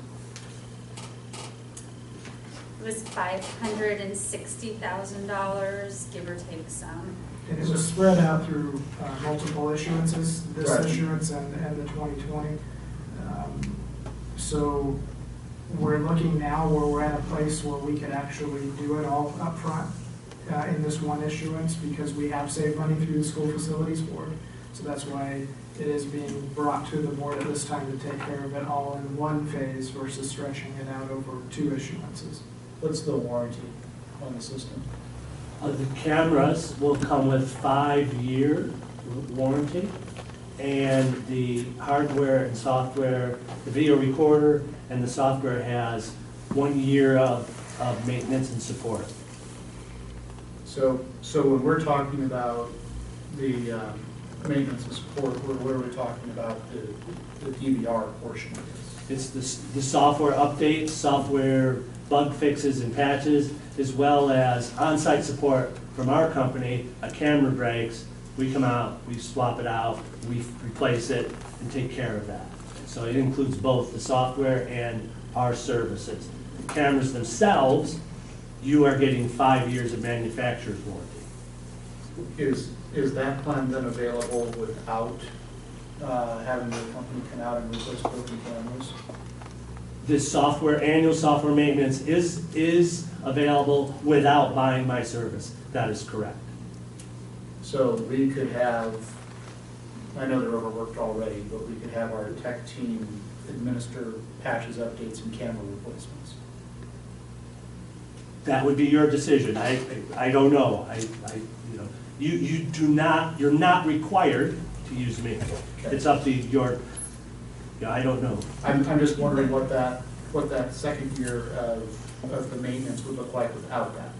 was $560,000, give or take some. And it was spread out through multiple issuances, this Right. issuance and the 2020. So we're looking now where we're at a place where we could actually do it all upfront in this one issuance because we have saved money through the school facilities board. So that's why it is being brought to the board at this time to take care of it all in one phase versus stretching it out over 2 issuances. What's the warranty on the system? The cameras will come with 5-year warranty, and the hardware and software, the video recorder and the software has 1 year of maintenance and support. So when we're talking about the maintenance and support, what are we talking about the DVR portion of this? It's the software updates, software bug fixes and patches, as well as on-site support from our company. A camera breaks, we come out, we swap it out, we replace it, and take care of that. So it includes both the software and our services. The cameras themselves, you are getting 5 years of manufacturer's warranty. Is that plan then available without having the company come out and replace broken cameras? This software, annual software maintenance is available without buying my service. That is correct. So we could have, I know they're overworked already, but we could have our tech team administer patches, updates, and camera replacements. That would be your decision. I don't know. You're not required to use me. Okay. It's up to your, I don't know. I'm just wondering what that second year of the maintenance would look like without that.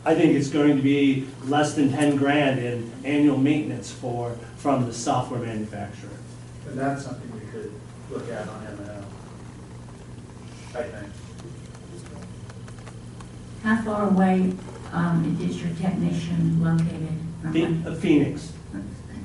I think it's going to be less than 10 grand in annual maintenance from the software manufacturer. And that's something we could look at on M&O, I think. How far away is your technician located from? Phoenix.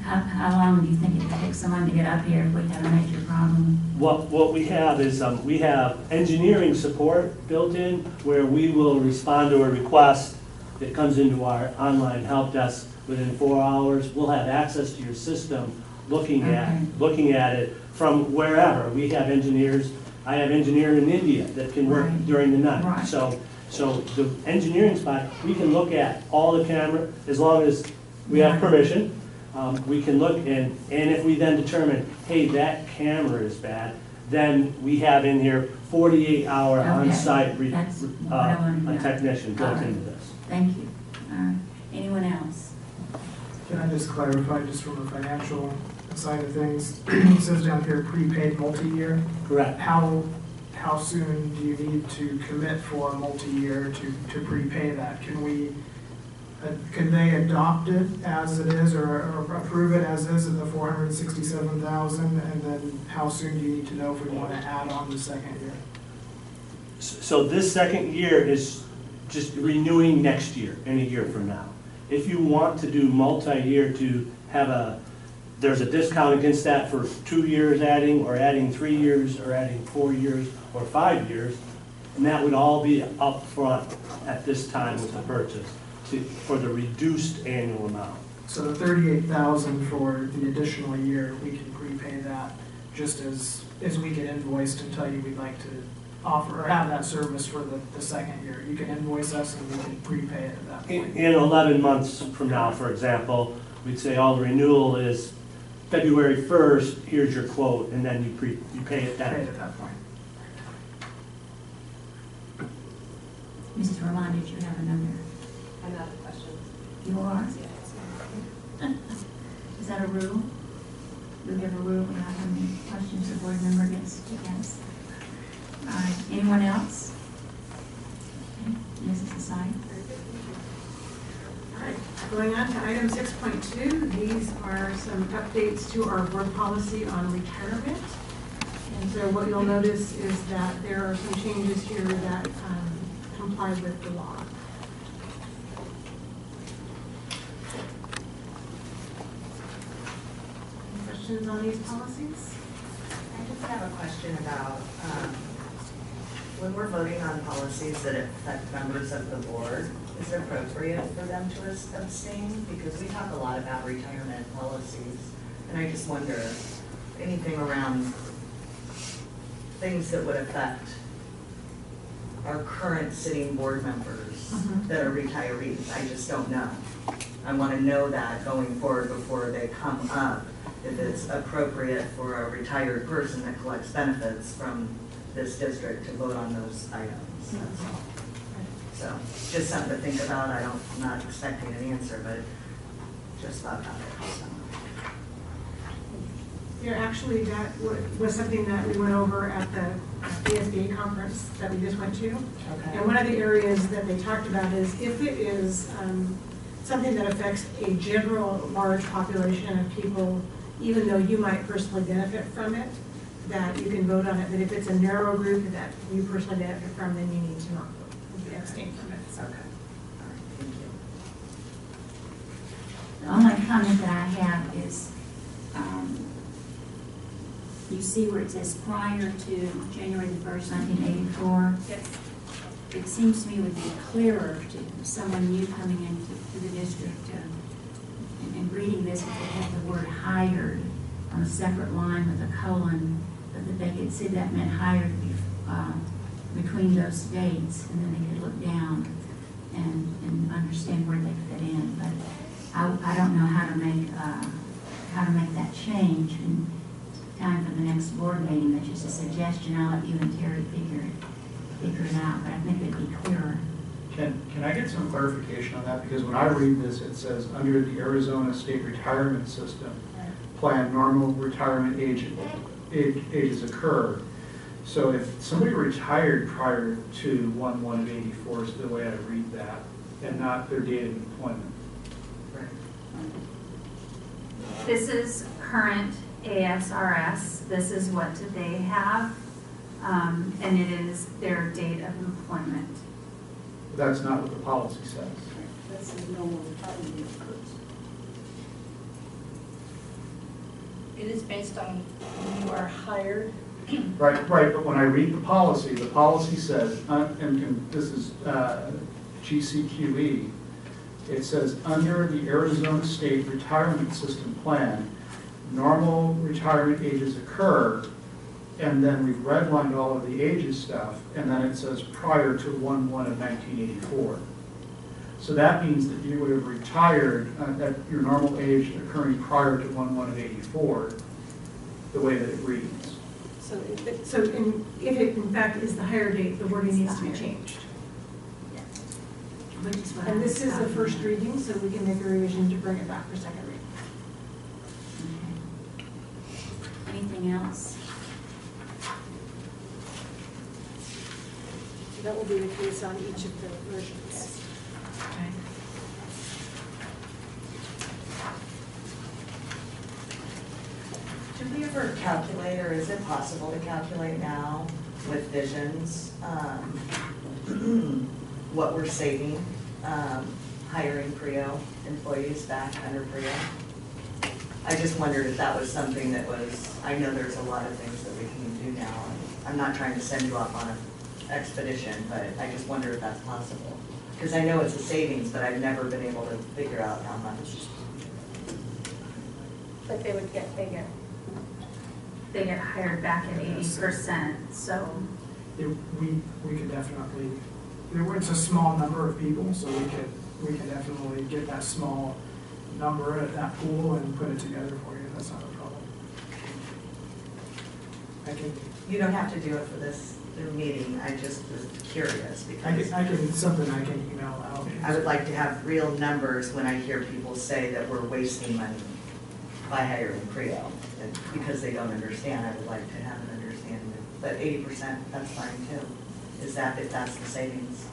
How long do you think it takes someone to get up here if we have a major problem? What we have is we have engineering support built in where we will respond to a request that comes into our online help desk within 4 hours. We'll have access to your system looking at it from wherever. We have engineers. I have an engineer in India that can work during the night. Right. So the engineering spot, we can look at all the camera as long as we have permission. We can look and if we then determine, hey, that camera is bad, then we have in here 48-hour on-site a technician built into this. Thank you. Anyone else? Can I just clarify, just from the financial side of things, it says down here prepaid multi-year. Correct. How soon do you need to commit for a multi-year to prepay that? Can they adopt it as it is or approve it as is at the $467,000? And then how soon do you need to know if we want to add on the second year? So this second year is just renewing next year, in a year from now. If you want to do multi-year to have there's a discount against that for 2 years adding, or adding 3 years, or adding 4 years, or 5 years, and that would all be upfront at this time with the purchase for the reduced annual amount. So the $38,000 for the additional year, we can prepay that just as we get invoiced and tell you we'd like to offer or have that service for the second year. You can invoice us and we can prepay it at that point. In 11 months from now, for example, we'd say, the renewal is February 1st, here's your quote, and then you pay it then. Pay it at that point. Mrs. Roman, did you have another? Another question. You are? Is that a rule? Do we have a rule about how many questions the board member gets to ask? All right, anyone else? Okay, Mrs. Desai? All right, going on to item 6.2, these are some updates to our board policy on retirement. And so what you'll notice is that there are some changes here that comply with the law. Any questions on these policies? I just have a question about When we're voting on policies that affect members of the board, is it appropriate for them to abstain? Because we talk a lot about retirement policies, and I just wonder, anything around things that would affect our current sitting board members that are retirees, I just don't know. I want to know that going forward before they come up, if it's appropriate for a retired person that collects benefits from this district to vote on those items, that's all. So, just something to think about. I'm not expecting an answer, but just thought about it, so. Yeah, actually, that was something that we went over at the ASBA conference that we just went to. Okay. And one of the areas that they talked about is if it is something that affects a general large population of people, even though you might personally benefit from it, that you can vote on it. But if it's a narrow group that you personally benefit from, then you need to not vote, abstain from it. Okay. All right, thank you. The only comment that I have is, you see where it says prior to January the 1st, 1984? Yes. It seems to me would be clearer to someone new coming into the district and reading this, if they had the word hired on a separate line with a colon, that they could see that meant hired between those dates, and then they could look down and understand where they fit in. But I don't know how to make that change in time for the next board meeting. That's just a suggestion. I'll let you and Terry figure it out, but I think it'd be clearer. Can I get some clarification on that? Because when I read this, it says, under the Arizona State Retirement System plan, normal retirement ages occur. So if somebody retired prior to 1/1/84 is the way I read that, and not their date of employment. Right. This is current ASRS, this is what they have, and it is their date of employment. That's not what the policy says. That's the normal retirement age groups. It is based on when you are hired. Right, but when I read the policy says, and this is GCQE, it says, under the Arizona State Retirement System plan, normal retirement ages occur, and then we've redlined all of the ages stuff, and then it says prior to 1/1/1984. So that means that you would have retired at your normal age occurring prior to 1/1/84, the way that it reads. So if it in fact is the higher date, the wording needs to be changed. Which is what And I this was is the talking first about. reading, so we can make a revision to bring it back for second reading. Okay. Anything else? So that will be the case on each of the versions. Okay. Do we ever calculate, or is it possible to calculate now with visions, what we're saving, hiring PRIO employees back under PRIO? I just wondered if that was something that was, I know there's a lot of things that we can do now. I'm not trying to send you off on an expedition, but I just wonder if that's possible. Because I know it's a savings, but I've never been able to figure out how much. But they would get bigger. They get hired back at 80%, so We could definitely, it's a small number of people, so we could definitely get that small number at that pool and put it together for you. That's not a problem. You don't have to do it for this meeting, I just was curious because Something I can email out. I would like to have real numbers when I hear people say that we're wasting money by hiring PRIO. And because they don't understand, I would like to have an understanding. But 80%, that's fine too. Is that if that's the savings?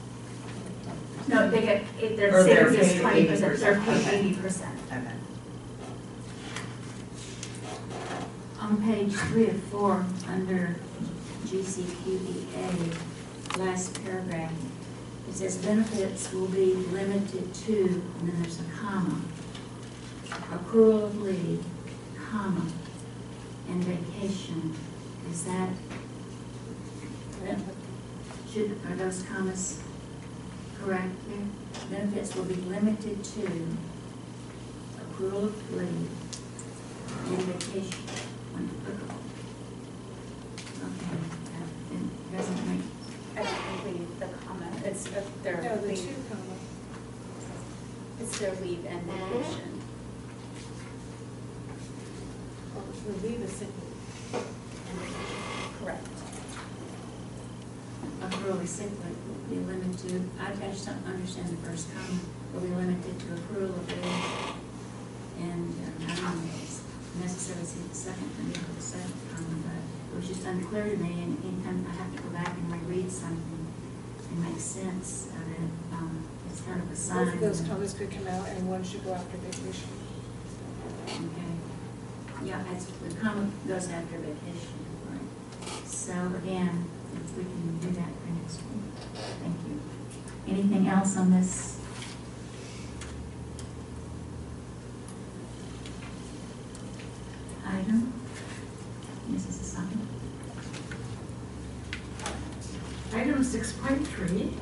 no, they get, their Or they're savings is paid 20%, they're 80%. paid Okay. 80%. Okay. On page 3 of 4, under GCQEA, last paragraph, it says benefits will be limited to, and then there's a comma, accrual of leave, comma, and vacation. Is that Are those commas correct there? Benefits will be limited to accrual of leave and vacation when applicable. Okay, it doesn't make, I don't believe the comment, it's their No, the leave, two comma. it's their leave and vacation. Oh, the leave is sick leave. Correct. accrual of sick leave will be limited to, I just don't understand the first comma, will be limited to accrual of leave and, I don't know, it's necessary to see the second, and the second comma, but it was just unclear to me, and anytime I have to go back and reread something and make sense of it, it's kind of a sign. Both of those commas could come out and one should go after vacation. Okay. Yeah, the comma goes after vacation, right? So again, if we can do that for next week. Thank you. Anything else on this? Item? Mrs. Asante? Item 6.3,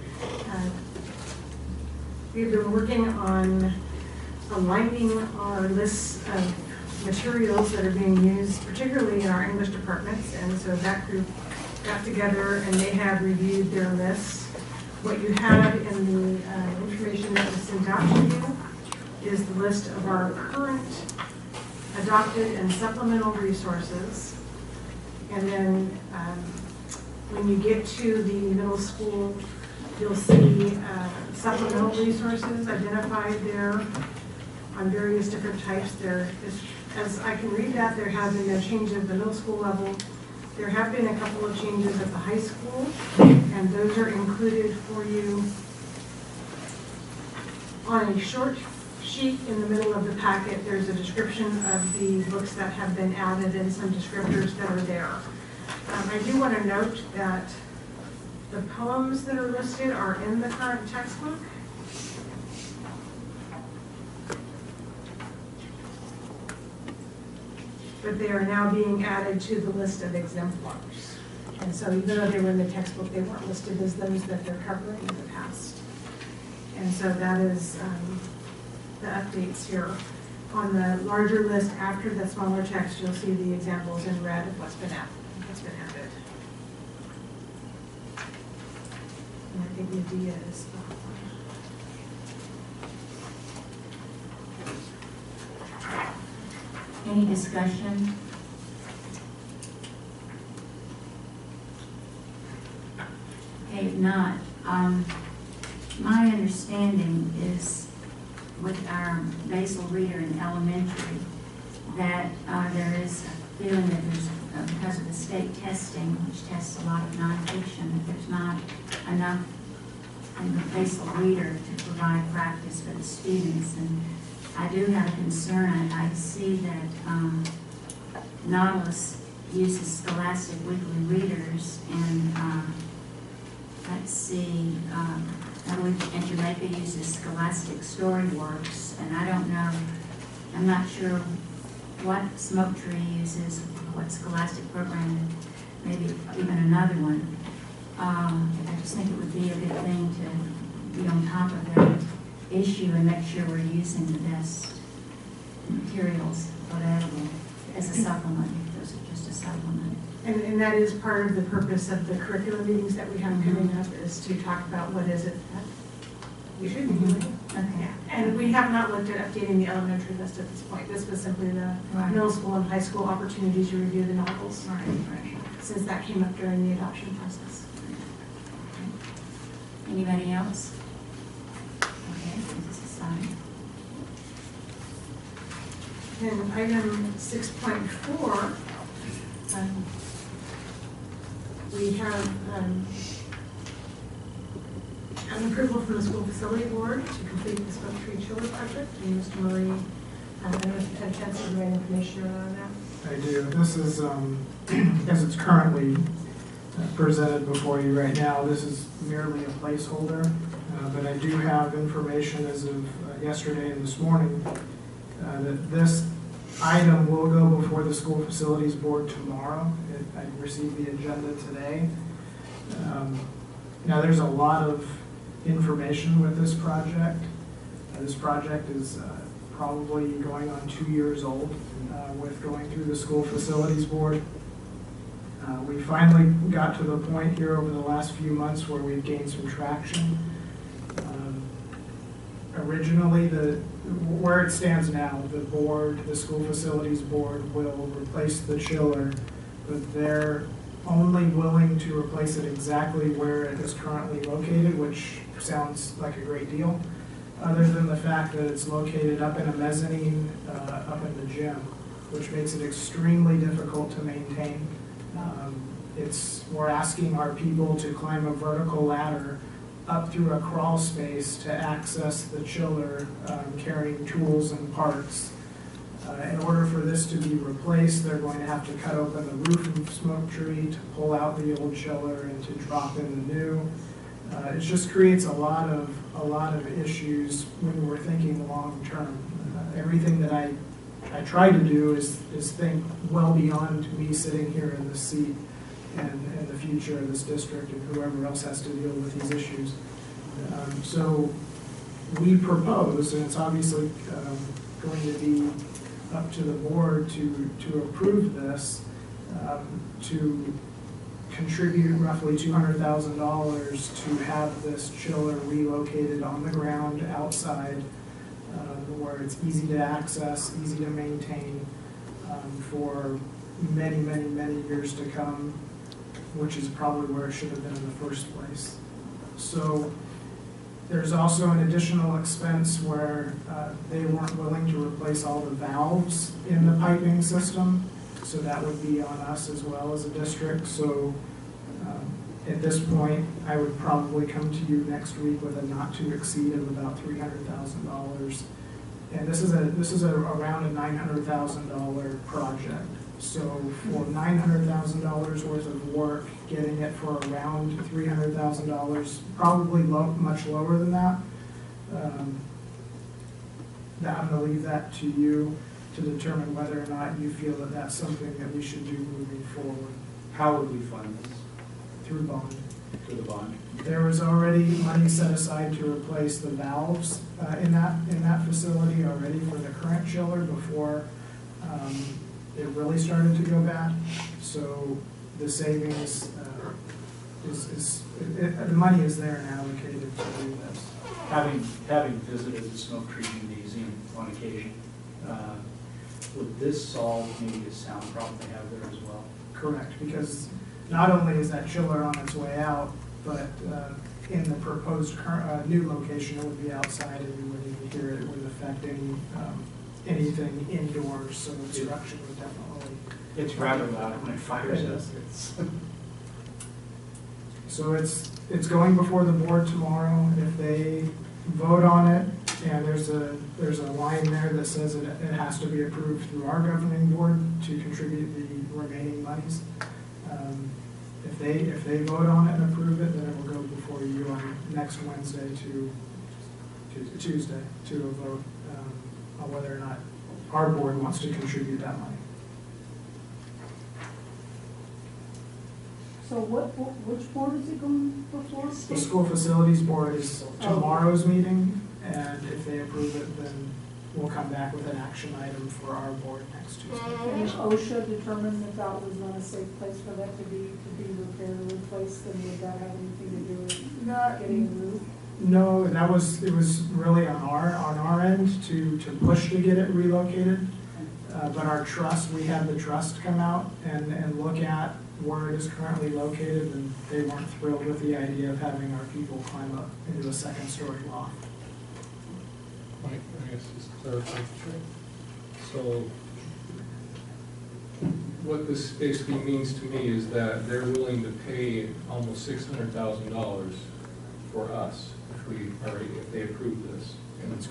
we've been working on aligning our lists of materials that are being used, particularly in our English departments, and so that group got together and they have reviewed their lists. What you have in the information that was sent out to you is the list of our current adopted and supplemental resources. And then when you get to the middle school, you'll see supplemental resources identified there on various different types. There is, as I can read that, there have been no changes at the middle school level. There have been a couple of changes at the high school, and those are included for you on a short sheet in the middle of the packet. There's a description of the books that have been added and some descriptors that are there. I do want to note that the poems that are listed are in the current textbook. But they are now being added to the list of exemplars. And so even though they were in the textbook, they weren't listed as those that they're covering in the past. And so that is the updates here. On the larger list after the smaller text, you'll see the examples in red of what's been added. And I think the idea is Any discussion? Okay, if not, my understanding is with our basal reader in elementary that there is a feeling that there's, because of the state testing, which tests a lot of nonfiction, that there's not enough in the basal reader to provide practice for the students. And I do have a concern. I see that Nautilus uses Scholastic Weekly Readers, and let's see, I believe in Jamaica uses Scholastic Storyworks, and I don't know, I'm not sure what Smoke Tree uses, what Scholastic program, maybe even another one. I just think it would be a good thing to be on top of that issue and make sure we're using the best materials available as a supplement. Those are just a supplement. and that is part of the purpose of the curriculum meetings that we have coming up, is to talk about what is it that we should be doing. Okay. And we have not looked at updating the elementary list at this point. This was simply the middle school and high school opportunities to review the novels. Right. Since that came up during the adoption process. Anybody else? Okay, this is signed. And item 6.4, we have an approval from the school facility board to complete the Smoke Tree Chiller project. And Mr. Murray, I don't know if you had a chance to read information around that. I do. This is, as it's currently presented before you right now, this is merely a placeholder, but I do have information as of yesterday and this morning that this item will go before the school facilities board tomorrow. I received the agenda today. Now, there's a lot of information with this project. This project is probably going on 2 years old with going through the school facilities board. We finally got to the point here over the last few months where we've gained some traction. Originally, where it stands now, the school facilities board will replace the chiller, but they're only willing to replace it exactly where it is currently located, which sounds like a great deal, other than the fact that it's located up in a mezzanine up in the gym, which makes it extremely difficult to maintain. We're asking our people to climb a vertical ladder up through a crawl space to access the chiller, carrying tools and parts. In order for this to be replaced, they're going to have to cut open the roof of smoke tree to pull out the old chiller and to drop in the new. It just creates a lot of issues when we're thinking long term. Everything that I try to do is think well beyond me sitting here in this seat and the future of this district and whoever else has to deal with these issues. So we propose, and it's obviously going to be up to the board to approve this, to contribute roughly $200,000 to have this chiller relocated on the ground outside, where it's easy to access, easy to maintain for many, many, many years to come, which is probably where it should have been in the first place. So there's also an additional expense where they weren't willing to replace all the valves in the piping system, so that would be on us as well as a district. So at this point, I would probably come to you next week with a not to exceed of about $300,000. And this is around a $900,000 project. So for $900,000 worth of work, getting it for around $300,000, probably much lower than that. I'm going to leave that to you to determine whether or not you feel that that's something that we should do moving forward. How would we fund this? Through bond. Through the bond? There was already money set aside to replace the valves in that facility already for the current chiller before it really started to go bad. So the savings the money is there and allocated to do this. Having visited the smoke treatment museum on occasion, would this solve maybe a sound problem they have there as well? Correct, because not only is that chiller on its way out, but in the proposed new location, it would be outside and you wouldn't even hear it. It wouldn't affect anything indoors, so obstruction would definitely. It's rather loud when it fires It up. is. So it's going before the board tomorrow. If they vote on it, and there's a line there that says it has to be approved through our governing board to contribute the remaining monies. If they vote on it and approve it, then it will go before you on next Wednesday Tuesday to a vote on whether or not our board wants to contribute that money. So which board is it going before? The school facilities board is tomorrow's meeting, and if they approve it, then we'll come back with an action item for our board next Tuesday. And if OSHA determined that that was not a safe place for that to be repaired or replaced, then would that have anything to do with getting the roof? No, it was really on our end to push to get it relocated. But our trust, we had the trust come out and look at where it is currently located, and they weren't thrilled with the idea of having our people climb up into a second-story loft. Mike, I guess just clarify. So what this basically means to me is that they're willing to pay almost $600,000 for us if they approve this, and it's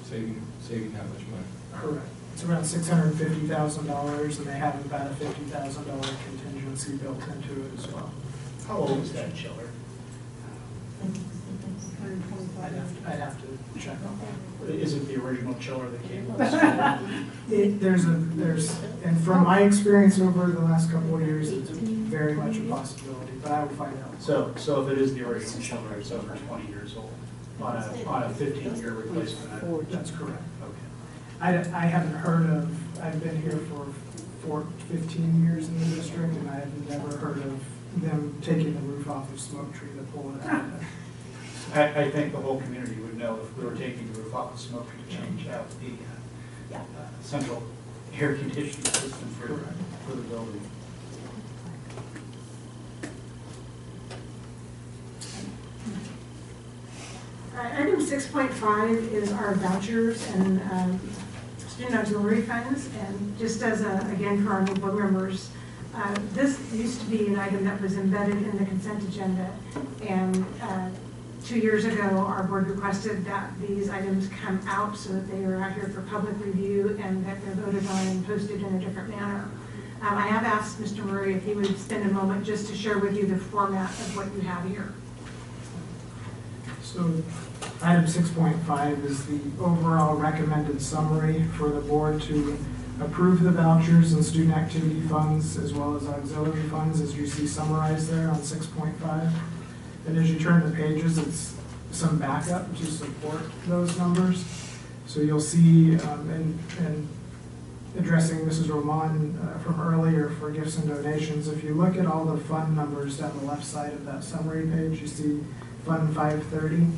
saving that much money. Correct. It's around $650,000, and they have about a $50,000 contingency built into it as well. How old is that chiller? I'd have to check on that. Is it the original chiller that came with the There's, and from my experience over the last couple of years, it's very much a possibility, but I will find out. So if it is the original chiller, it's over 20 years old, on a 15-year replacement? That's correct. Okay. I haven't heard of, I've been here for 15 years in the district, and I have never heard of them taking the roof off of Smoke Tree to pull it out. I think the whole community would know if we were taking the roof off the Smoke Tree to change out the central air conditioning system for the building. Item 6.5 is our vouchers and student auxiliary funds. And just as again, for our new board members, this used to be an item that was embedded in the consent agenda. And 2 years ago, our board requested that these items come out so that they are out here for public review and that they're voted on and posted in a different manner. I have asked Mr. Murray if he would spend a moment just to share with you the format of what you have here. So item 6.5 is the overall recommended summary for the board to approve the vouchers and student activity funds as well as auxiliary funds, as you see summarized there on 6.5. And as you turn the pages, it's some backup to support those numbers. So you'll see, and addressing Mrs. Roman from earlier for gifts and donations, if you look at all the fund numbers down the left side of that summary page, you see Fund 530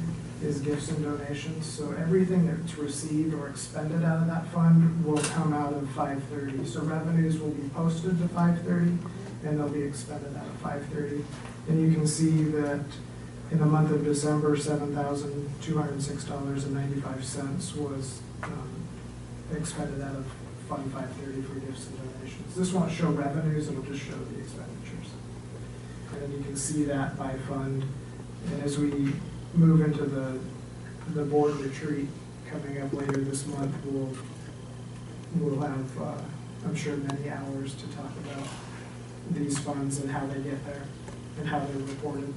is gifts and donations. So everything that's received or expended out of that fund will come out of 530. So revenues will be posted to 530 and they'll be expended out of 530. And you can see that in the month of December, $7,206.95 was expended out of Fund 530 for gifts and donations. This won't show revenues, it'll just show the expenditures. And then you can see that by fund. And as we move into the board retreat coming up later this month, we'll have, I'm sure, many hours to talk about these funds and how they get there and how they're reported.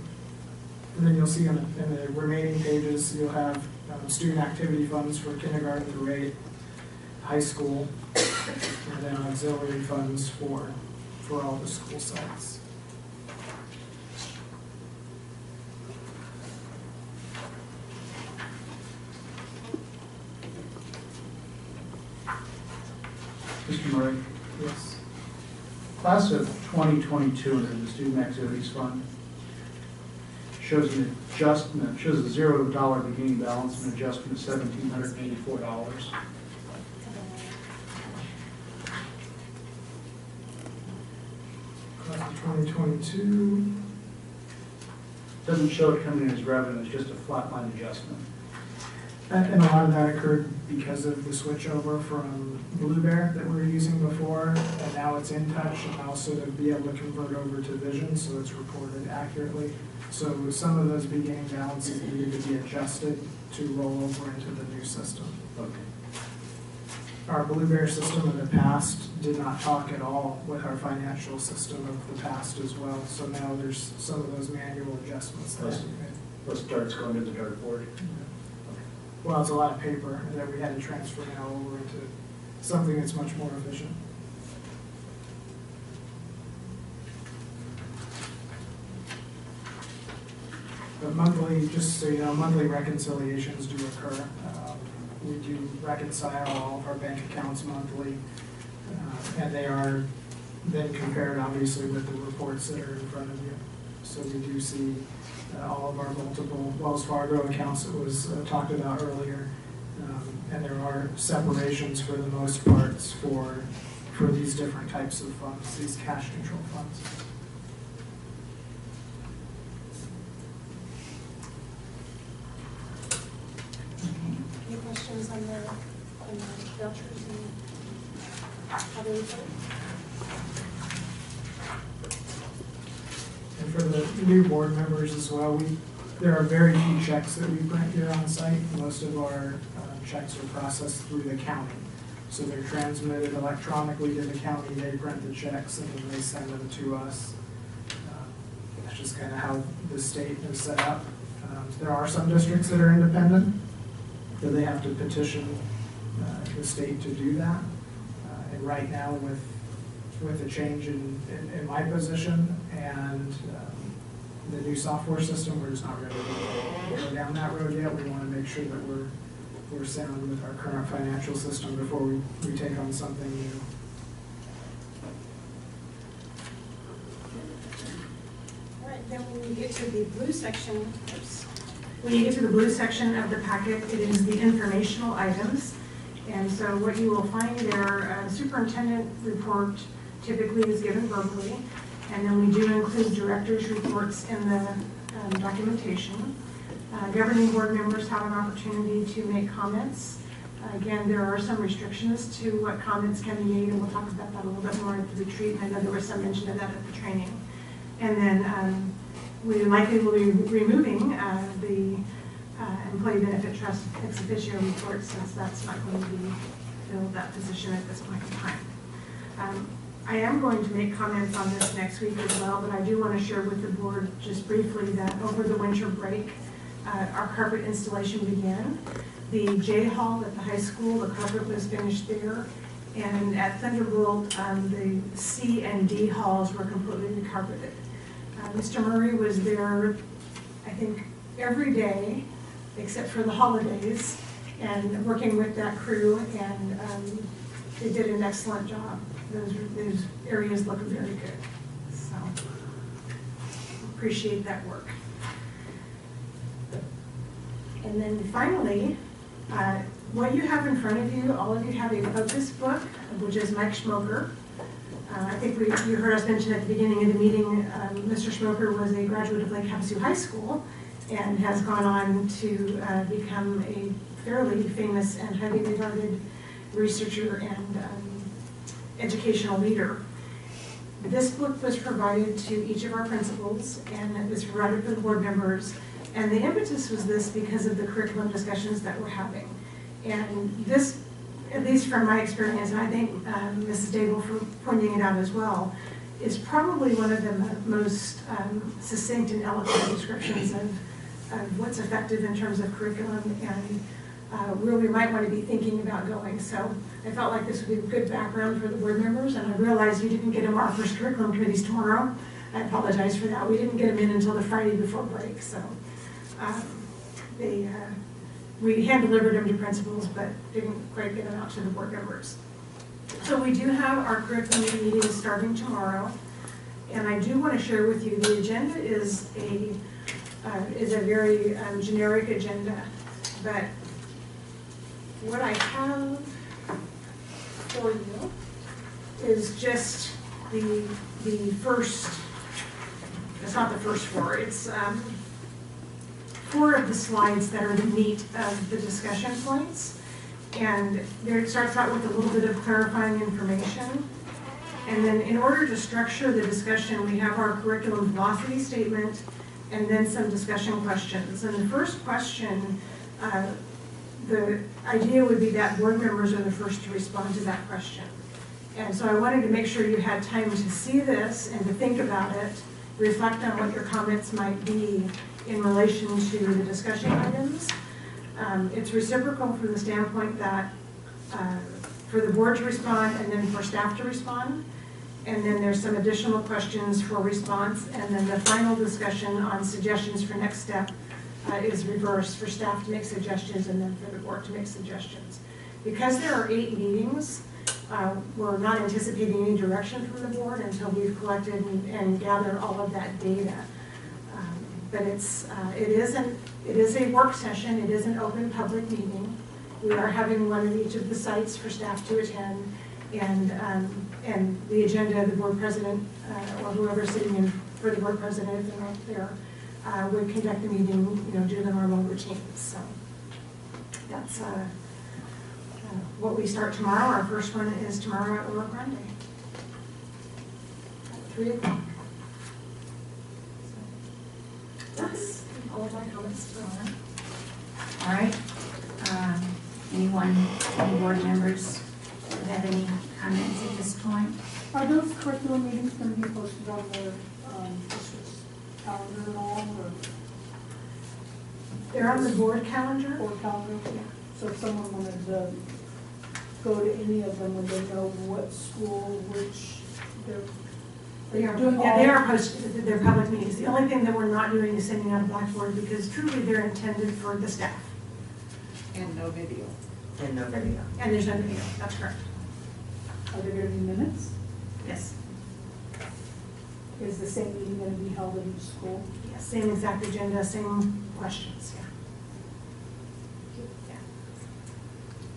And then you'll see in the remaining pages, you'll have student activity funds for kindergarten through 8, high school, and then auxiliary funds for all the school sites. Mr. Murray? Yes. Class of 2022 in the Student Activities Fund shows an adjustment, shows a $0 beginning balance and adjustment of $1,784. Class of 2022. Doesn't show it coming in as revenue, it's just a flat line adjustment. And a lot of that occurred because of the switchover from Blue Bear that we were using before, and now it's In Touch, and also to be able to convert over to Vision, so it's reported accurately. So some of those beginning balances needed to be adjusted to roll over into the new system. Okay. Our Blue Bear system in the past did not talk at all with our financial system of the past as well. So now there's some of those manual adjustments that have to be made. Those darts going to the dartboard. Well, it's a lot of paper that we had to transfer now over into something that's much more efficient. But monthly, just so you know, monthly reconciliations do occur. We do reconcile all of our bank accounts monthly, and they are then compared obviously with the reports that are in front of you. So we do see all of our multiple Wells Fargo accounts that was talked about earlier, and there are separations for the most parts for these different types of funds, these cash control funds. Any questions on the vouchers and how they report? And for the new board members as well, there are very few checks that we print here on site. Most of our checks are processed through the county. So they're transmitted electronically to the county, they print the checks, and then they send them to us. That's just kind of how the state is set up. There are some districts that are independent, that they have to petition the state to do that. And right now, with the change in my position and the new software system, we're just not ready to go down that road yet. We want to make sure that we're sound with our current financial system before we take on something new. All right, then when we get to the blue section, When you get to the blue section of the packet, it is the informational items. And so what you will find there, superintendent report typically is given verbally. And then we do include directors' reports in the documentation. Governing board members have an opportunity to make comments. Again, there are some restrictions to what comments can be made, and we'll talk about that a little bit more at the retreat. I know there was some mention of that at the training. And then we likely will be removing the Employee Benefit Trust ex officio report, since that's not going to be filled that position at this point in time. I am going to make comments on this next week as well, but I do want to share with the board just briefly that over the winter break, our carpet installation began. The J Hall at the high school, the carpet was finished there. And at Thunderbolt, the C and D halls were completely carpeted. Mr. Murray was there, I think, every day, except for the holidays, and working with that crew, and they did an excellent job. Those areas look very good, so appreciate that work. And then finally, what you have in front of you, all of you have a focus book, which is Mike Schmoker. I think you heard us mention at the beginning of the meeting, Mr. Schmoker was a graduate of Lake Havasu High School and has gone on to become a fairly famous and highly regarded researcher and educational leader. This book was provided to each of our principals, and it was provided for the board members. And the impetus was this because of the curriculum discussions that we're having. And this, at least from my experience, and I think Mrs. Daigle for pointing it out as well, is probably one of the most succinct and eloquent descriptions of what's effective in terms of curriculum and where we might want to be thinking about going. So I felt like this would be a good background for the board members, and I realized you didn't get them our first curriculum committees tomorrow. I apologize for that. We didn't get them in until the Friday before break, so we hand-delivered them to principals, but didn't quite get them out to the board members. So we do have our curriculum meeting starting tomorrow, and I do want to share with you the agenda is a very generic agenda, but what I have for you is just the first. It's not the first four. It's 4 of the slides that are the meat of the discussion points. And there it starts out with a little bit of clarifying information. And then in order to structure the discussion, we have our curriculum velocity statement and then some discussion questions. And the first question, the idea would be that board members are the first to respond to that question. And so I wanted to make sure you had time to see this and to think about it, reflect on what your comments might be in relation to the discussion items. It's reciprocal from the standpoint that for the board to respond and then for staff to respond. And then there's some additional questions for response. And then the final discussion on suggestions for next step is reversed, for staff to make suggestions and then for the board to make suggestions. Because there are 8 meetings, we're not anticipating any direction from the board until we've collected and gathered all of that data. But it is a work session. It is an open public meeting. We are having one at each of the sites for staff to attend, and the agenda, the board president or whoever's sitting in for the board president, if they're not there, would conduct the meeting, do the normal routines. So that's what we start tomorrow. Our first one is tomorrow at Oro Grande at 3 o'clock. That's all of my comments tomorrow. All right. Any board members have any comments at this point? Are those curriculum meetings going to be posted on the district's calendar at all? Or? They're on the board calendar. Or calendar? So if someone wanted to go to any of them, would they know what school, which they're doing? Yeah, they are posted, they're public meetings. The only thing that we're not doing is sending out a Blackboard because truly they're intended for the staff. And no video. And no video. And there's no video, that's correct. Are there gonna be minutes? Yes. Is the same meeting gonna be held in each school? Yes, same exact agenda, same questions, yeah.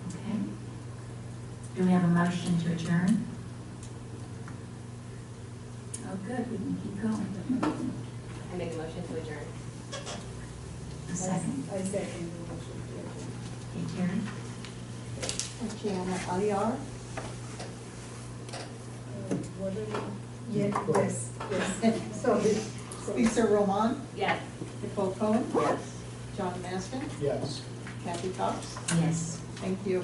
Okay. Do we have a motion to adjourn? Oh, good, we can keep going. I make a motion to adjourn. A second. I second the motion to adjourn. Okay, Terry? Gianna Aliar, What are we? Yes, yes. so Lisa Roman, Yes. Nicole Cohen, Yes. John Maston, Yes. Kathy Cox. Yes. Thank you.